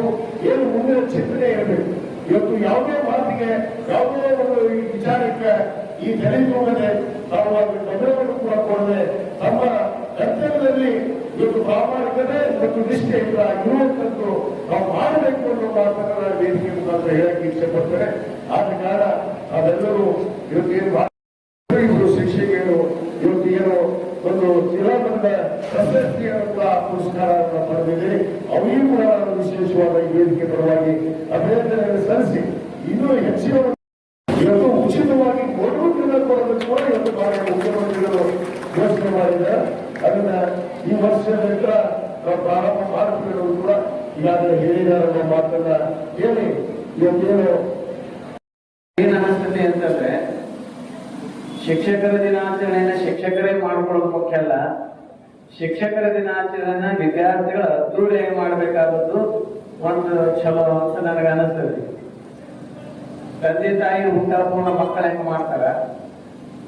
ಏನು ಮುಂದಿನ ಚಿಂತನೆ ಇರಬೇಕು. ಇವತ್ತು ಯಾವುದೇ ಮಾತಿಗೆ ಯಾವುದೇ ಒಂದು ವಿಚಾರಕ್ಕೆ ಈ ತಲೆದೂಗದೆ ನಾವು ಅದಕ್ಕೆ ಗಮನವನ್ನು ಕೂಡ ಕೊಡದೆ ನಮ್ಮ ಕರ್ತವ್ಯದಲ್ಲಿ ಇವತ್ತು ಪ್ರಾಮಾಣಿಕತೆ ಮತ್ತು ನಿಷ್ಠೆಯಿಂದ ಇರುವಂತದ್ದು ನಾವು ಮಾಡಬೇಕು ಅನ್ನೋ ಮಾತನ್ನ ನಾನು ವೇದಿಕೆ ಮುಖಾಂತರ ಹೇಳಕ್ಕೆ ಇಚ್ಛೆ ಪಡ್ತೇನೆ. ಆದ ಕಾರಣ ನಾವೆಲ್ಲರೂ ಇವತ್ತೇನು ಇಬ್ಬರು ಶಿಕ್ಷಕಿಯರು ಇವತ್ತು ಏನು ಒಂದು ಜಿಲ್ಲಾ ಮಟ್ಟದ ಪ್ರಶಸ್ತಿಯನ್ನು ಕೂಡ ಪುರಸ್ಕಾರವನ್ನು ಪಡೆದಿದೆ. ಅವರಿಗೂ ಕೂಡ ನಾನು ವಿಶೇಷವಾದ ಈ ವೇದಿಕೆ ಪರವಾಗಿ ಅಭಿನಂದನೆಗಳನ್ನು ಸಲ್ಲಿಸಿ ಇನ್ನೂ ಹೆಚ್ಚಿನ ಇವತ್ತು ಉಚಿತವಾಗಿ ಗೋಲ್ಡ್ ಕೊಡೋದಕ್ಕೆ ಕೂಡ ಇವತ್ತು ಮುಖ್ಯಮಂತ್ರಿಗಳು ಘೋಷಣೆ ಮಾಡಿದ್ದಾರೆ. ಅದನ್ನ ಈ ವರ್ಷದ ನಾವು ಪ್ರಾರಂಭ ಮಾಡುತ್ತಿರೋದು ಕೂಡ ಈಗಾಗಲೇ ಹೇಳಿದಾರ ಮಾತನ್ನ ಹೇಳಿ ಇವತ್ತೇನು
ಏನ್ ಅನಿಸ್ತದೆ ಅಂತಂದ್ರೆ ಶಿಕ್ಷಕರ ದಿನಾಚರಣೆಯನ್ನ ಶಿಕ್ಷಕರೇ ಮಾಡ್ಕೊಳ್ಳೋದು ಮುಖ್ಯ ಅಲ್ಲ. ಶಿಕ್ಷಕರ ದಿನಾಚರಣೆಯನ್ನ ವಿದ್ಯಾರ್ಥಿಗಳು ಅದ್ದೂರಿಯಾಗಿ ಮಾಡಬೇಕಾದದ್ದು ಒಂದು ಚಲೋ ಅಂತ ನನಗೆ ಅನಿಸ್ತದೆ. ತಂದೆ ತಾಯಿ ಹುಟ್ಟಹಬ್ಬವನ್ನ ಮಕ್ಕಳು ಹೆಂಗ್ ಮಾಡ್ತಾರ,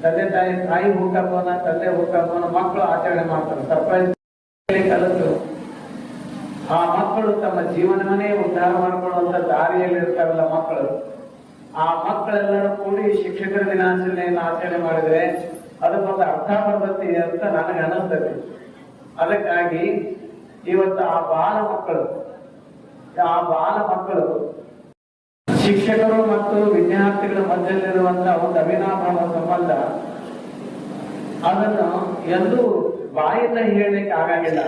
ತಂದೆ ತಾಯಿ ಹುಟ್ಟಹಬ್ಬವನ್ನ ತಂದೆ ಹುಟ್ಟಹಬ್ಬವನ್ನ ಮಕ್ಕಳು ಆಚರಣೆ ಮಾಡ್ತಾರೆ. ಸರ್ಪ್ರೈಸ್ ಕಲಿತು ಆ ಮಕ್ಕಳು ತಮ್ಮ ಜೀವನವನ್ನೇ ಉದ್ಧಾರ ಮಾಡ್ಕೊಳ್ಳುವಂತ ದಾರಿಯಲ್ಲಿ ಇರ್ತಾರಲ್ಲ ಮಕ್ಕಳು, ಆ ಮಕ್ಕಳೆಲ್ಲರೂ ಕೂಡಿ ಶಿಕ್ಷಕರ ದಿನಾಚರಣೆಯನ್ನು ಆಚರಣೆ ಮಾಡಿದ್ರೆ ಅದಕ್ಕೊಂದು ಅರ್ಥ ಬರ್ತೈತಿ ಅಂತ ನನಗೆ ಅನಿಸ್ತದೆ. ಅದಕ್ಕಾಗಿ ಇವತ್ತು ಆ ಬಾಲ ಮಕ್ಕಳು ಶಿಕ್ಷಕರು ಮತ್ತು ವಿದ್ಯಾರ್ಥಿಗಳ ಮಧ್ಯದಲ್ಲಿರುವಂತಹ ಒಂದು ಅವಿನಾಭಾವ ಸಂಬಂಧ ಅದನ್ನು ಎಂದೂ ಬಾಯಿಂದ ಹೇಳಲಿಕ್ಕೆ ಆಗಂಗಿಲ್ಲ.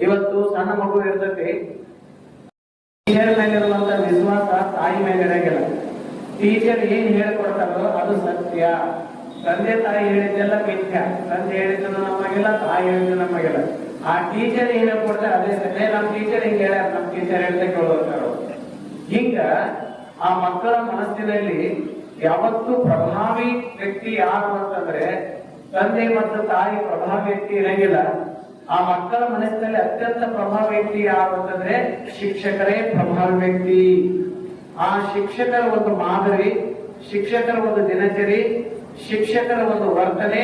ಇವತ್ತು ಸಣ್ಣ ಮಗು ಇರ್ತೈತಿ, ಟೀಚರ್ ಮೇಲಿರುವಂತ ವಿಶ್ವಾಸ ತಾಯಿ ಮೇಲೆ ಇರಂಗಿಲ್ಲ. ಟೀಚರ್ ಏನ್ ಹೇಳ್ಕೊಡ್ತಾರೋ ಅದು ಸತ್ಯ. ತಂದೆ ತಾಯಿ ಹೇಳಿದ್ದೆಲ್ಲ ಮಿಥ್ಯ. ತಂದೆ ಹೇಳಿದ್ದು ನಮಗಿಲ್ಲ, ತಾಯಿ ಹೇಳಿದ್ದು ನಮಗಿಲ್ಲ. ಆ ಟೀಚರ್ ಏನ್ ಹೇಳ್ಕೊಡ್ತಾರೆ ಅದೇ ಸತ್ಯ. ನಮ್ಮ ಟೀಚರ್ ಹಿಂಗ್ ಹೇಳ್ಯಾರ, ನಮ್ಮ ಟೀಚರ್ ಹೇಳ್ತಾ ಕೇಳೋತಾರ. ಹಿಂಗ ಆ ಮಕ್ಕಳ ಮನಸ್ಸಿನಲ್ಲಿ ಯಾವತ್ತೂ ಪ್ರಭಾವಿ ವ್ಯಕ್ತಿ ಯಾರು ಅಂತಂದ್ರೆ ತಂದೆ ಮತ್ತು ತಾಯಿ ಪ್ರಭಾವಿ ವ್ಯಕ್ತಿ ಇರಂಗಿಲ್ಲ. ಆ ಮಕ್ಕಳ ಮನಸ್ಸಿನಲ್ಲಿ ಅತ್ಯಂತ ಪ್ರಭಾವಿ ವ್ಯಕ್ತಿ ಯಾರು ಅಂತಂದ್ರೆ ಶಿಕ್ಷಕರೇ ಪ್ರಭಾವಿ ವ್ಯಕ್ತಿ. ಆ ಶಿಕ್ಷಕರ ಒಂದು ಮಾದರಿ, ಶಿಕ್ಷಕರ ಒಂದು ದಿನಚರಿ, ಶಿಕ್ಷಕರ ಒಂದು ವರ್ತನೆ,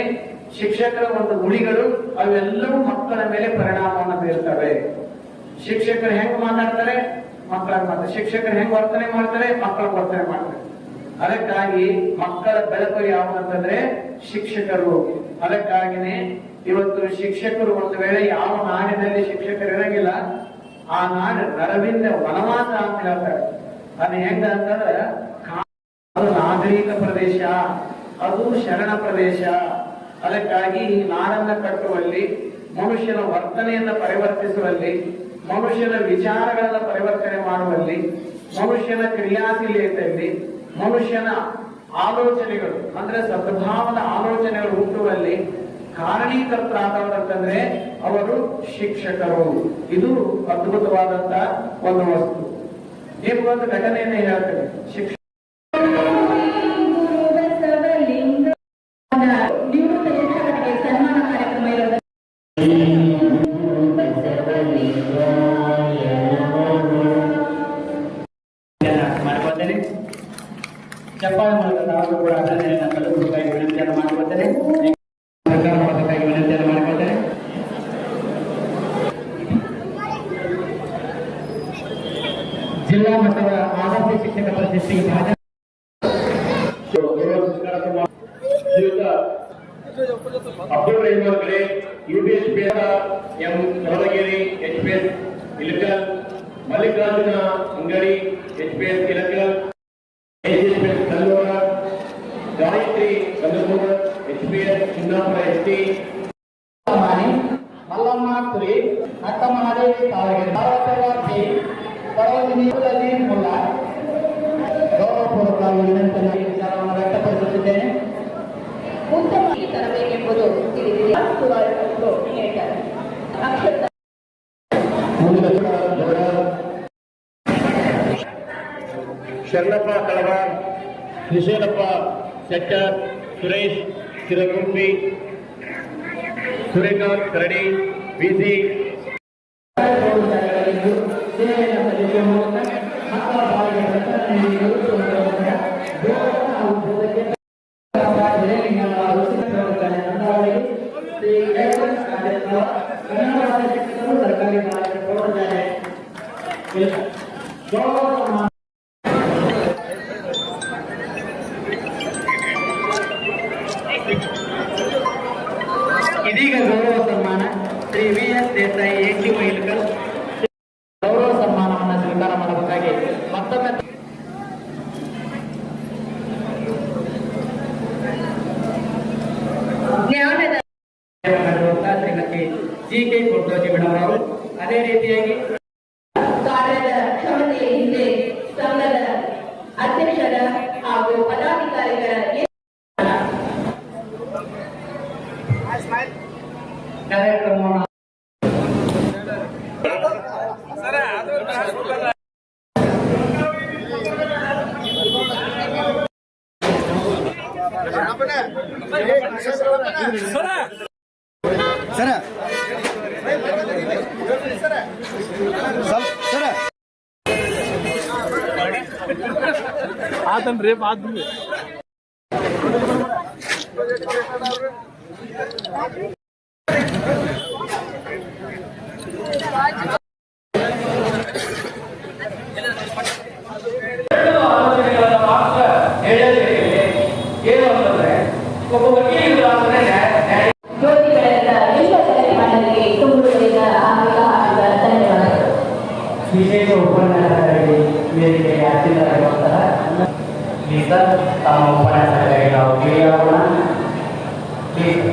ಶಿಕ್ಷಕರ ಒಂದು ನುಡಿಗಳು ಅವೆಲ್ಲವೂ ಮಕ್ಕಳ ಮೇಲೆ ಪರಿಣಾಮವನ್ನು ಬೀರ್ತವೆ. ಶಿಕ್ಷಕರು ಹೆಂಗ್ ಮಾತಾಡ್ತಾರೆ, ಮಕ್ಕಳ ಮಾತಾಡ್ತಾರೆ. ಶಿಕ್ಷಕರು ಹೆಂಗ್ ವರ್ತನೆ ಮಾಡ್ತಾರೆ, ಮಕ್ಕಳ ವರ್ತನೆ ಮಾಡ್ತಾರೆ. ಅದಕ್ಕಾಗಿ ಮಕ್ಕಳ ಬೆಳಕು ಯಾವುದಂತಂದ್ರೆ ಶಿಕ್ಷಕರು. ಅದಕ್ಕಾಗಿನೇ ಇವತ್ತು ಶಿಕ್ಷಕರು ಒಂದು ವೇಳೆ ಯಾವ ನಾಡಿನಲ್ಲಿ ಶಿಕ್ಷಕರು ಇರಂಗಿಲ್ಲ, ಆ ನಾಡು ನರವಿಂದ ವನವಾಸ ಅಂತ ಹೇಳ್ತಾರೆ. ಅದು ಹೆಂಗ ಅಂತಂದ್ರೆ ಅದು ನಾಗರಿಕ ಪ್ರದೇಶ, ಅದು ಶರಣ ಪ್ರದೇಶ. ಅದಕ್ಕಾಗಿ ಈ ನಾಡನ್ನ ಕಟ್ಟುವಲ್ಲಿ, ಮನುಷ್ಯನ ವರ್ತನೆಯನ್ನ ಪರಿವರ್ತಿಸುವಲ್ಲಿ, ಮನುಷ್ಯನ ವಿಚಾರಗಳನ್ನ ಪರಿವರ್ತನೆ ಮಾಡುವಲ್ಲಿ, ಮನುಷ್ಯನ ಕ್ರಿಯಾಶೀಲತೆಯಲ್ಲಿ, ಮನುಷ್ಯನ ಆಲೋಚನೆಗಳು ಅಂದ್ರೆ ಸದ್ಭಾವದ ಆಲೋಚನೆಗಳು ಹುಟ್ಟುವಲ್ಲಿ ಕಾರಣೀಕರ್ತರಾದವರಂತಂದ್ರೆ ಅವರು ಶಿಕ್ಷಕರು. ಇದು ಅದ್ಭುತವಾದಂತ ಒಂದು ವಸ್ತು. ನಿಮ್ಗೊಂದು ಘಟನೆಯನ್ನ ಹೇಳ್ತೇನೆ. ಶಿಕ್ಷಕ
ಸನ್ಮಾನ ಕಾರ್ಯಕ್ರಮ ಇರೋದು.
ಮಾಡ್ಕೊಳ್ತೇನೆ. ಚಪ್ಪಾಳೆ ಮೂಲಕ ನಾವು ಕೂಡ ಅಭಿನಂದನೆಯನ್ನು ಸಲ್ಲಿಸಬೇಕಾಗಿ ವಿನಂತಿಯನ್ನು ಮಾಡಿಕೊಳ್ತೇನೆ. ಜಿಲ್ಲಾ ಮಟ್ಟದ ಆದರ್ಶ ಶಿಕ್ಷಕ ಪ್ರಶಸ್ತಿ
Abdul Rahman Gade, UBS Bera, M Savalageri, HPS Ilkal, Mallikarjuna Angadi, HPS Ilkal, HPS Kallur, Gayatri Kallur, HPS Chinnapur ST,
Mallamma Kuri, Akka Mahadevi ತಾವರಿಗೆ ಪರವಾಗಿ ಮುಲ್ಲ ಗೌರವಪೂರ್ವಕವಾಗಿ ವಿನಂತಿಯನ್ನು ವಿಚಾರವನ್ನು ವ್ಯಕ್ತಪಡಿಸುತ್ತಿದ್ದೇನೆ.
ಉತ್ತಮ ತರಬೇಕೆಂಬುದು ತಿಳಿದಿದೆ. ಹೇಳ್ತಾರೆ
ಶರಣಪ್ಪ ಕಳವಾರ್, ನಿಷೇನಪ್ಪ ಸೆಟ್ಟರ್, ಸುರೇಶ್ ಕಿರಗುಂಪಿ, ಸೂರ್ಯಕಾಂತ್ ಕರಡಿ, ಬಿಸಿ
ಸೇವೆಯನ್ನು ಸಲ್ಲಿಸುವ ಮೂಲಕ ಮಕ್ಕಳ ಭಾಗ್ಯ ಇದೀಗ ಗೌರವ ಸನ್ಮಾನ ಶ್ರೀ ವಿ.ಎಸ್. ದೇಸಾಯಿ ಎ.ಟಿ. ವೈಲ್ಕರ್ ಗೌರವ ಸನ್ಮಾನವನ್ನು ಸ್ವೀಕಾರ ಮಾಡಬೇಕಾಗಿ ಮತ್ತೊಮ್ಮೆ ಶ್ರೀಮತಿ ಜಿ.ಕೆ. ಕೊಟ್ಟೋಜಿ ಮೇಡಮ್ ಅವರು ಅದೇ ರೀತಿಯಾಗಿ
ಕಾರ್ಯದ ಕ್ಷಮತೆಯ ಹಿಂದೆ ಸಂಘದ ಅಧ್ಯಕ್ಷರ ಹಾಗೂ ಪದಾಧಿಕಾರಿಗಳ
ಕಾರ್ಯಕ್ರಮವನ್ನು
ಆತನ್ರಿ ಆದ್ಮೇಲೆ
ಆಲೋಚನೆಗಳನ್ನು ಮಾತ್ರ ಹೇಳಲಿಕ್ಕೆ ಏನು ಅಂತಂದ್ರೆ ಒಬ್ಬ ವಕೀಲರು ಅಂದ್ರೆ
ಜ್ಯೋತಿಗಳೆಲ್ಲ ಎಲ್ಲ ಕಾರ್ಯಕ್ರಮಗಳಿಗೆ ತುಂಬುವುದರಿಂದ ಆಮೇಲೆ ಧನ್ಯವಾದಗಳು.
ವಿಶೇಷ ಉಪನ್ಯಾಸಕರಿಗೆ ವೇದಿಕೆಗೆ ಹಚ್ಚಿದರಾಗಿರುವಂತಹ ಪ್ಲೀಸ್ ತಮ್ಮ ಉಪನ್ಯಾಸಕರಿಗೆ ನಾವು ಕೇಳಿಯಾಗೋಣ. ಪ್ಲೀಸ್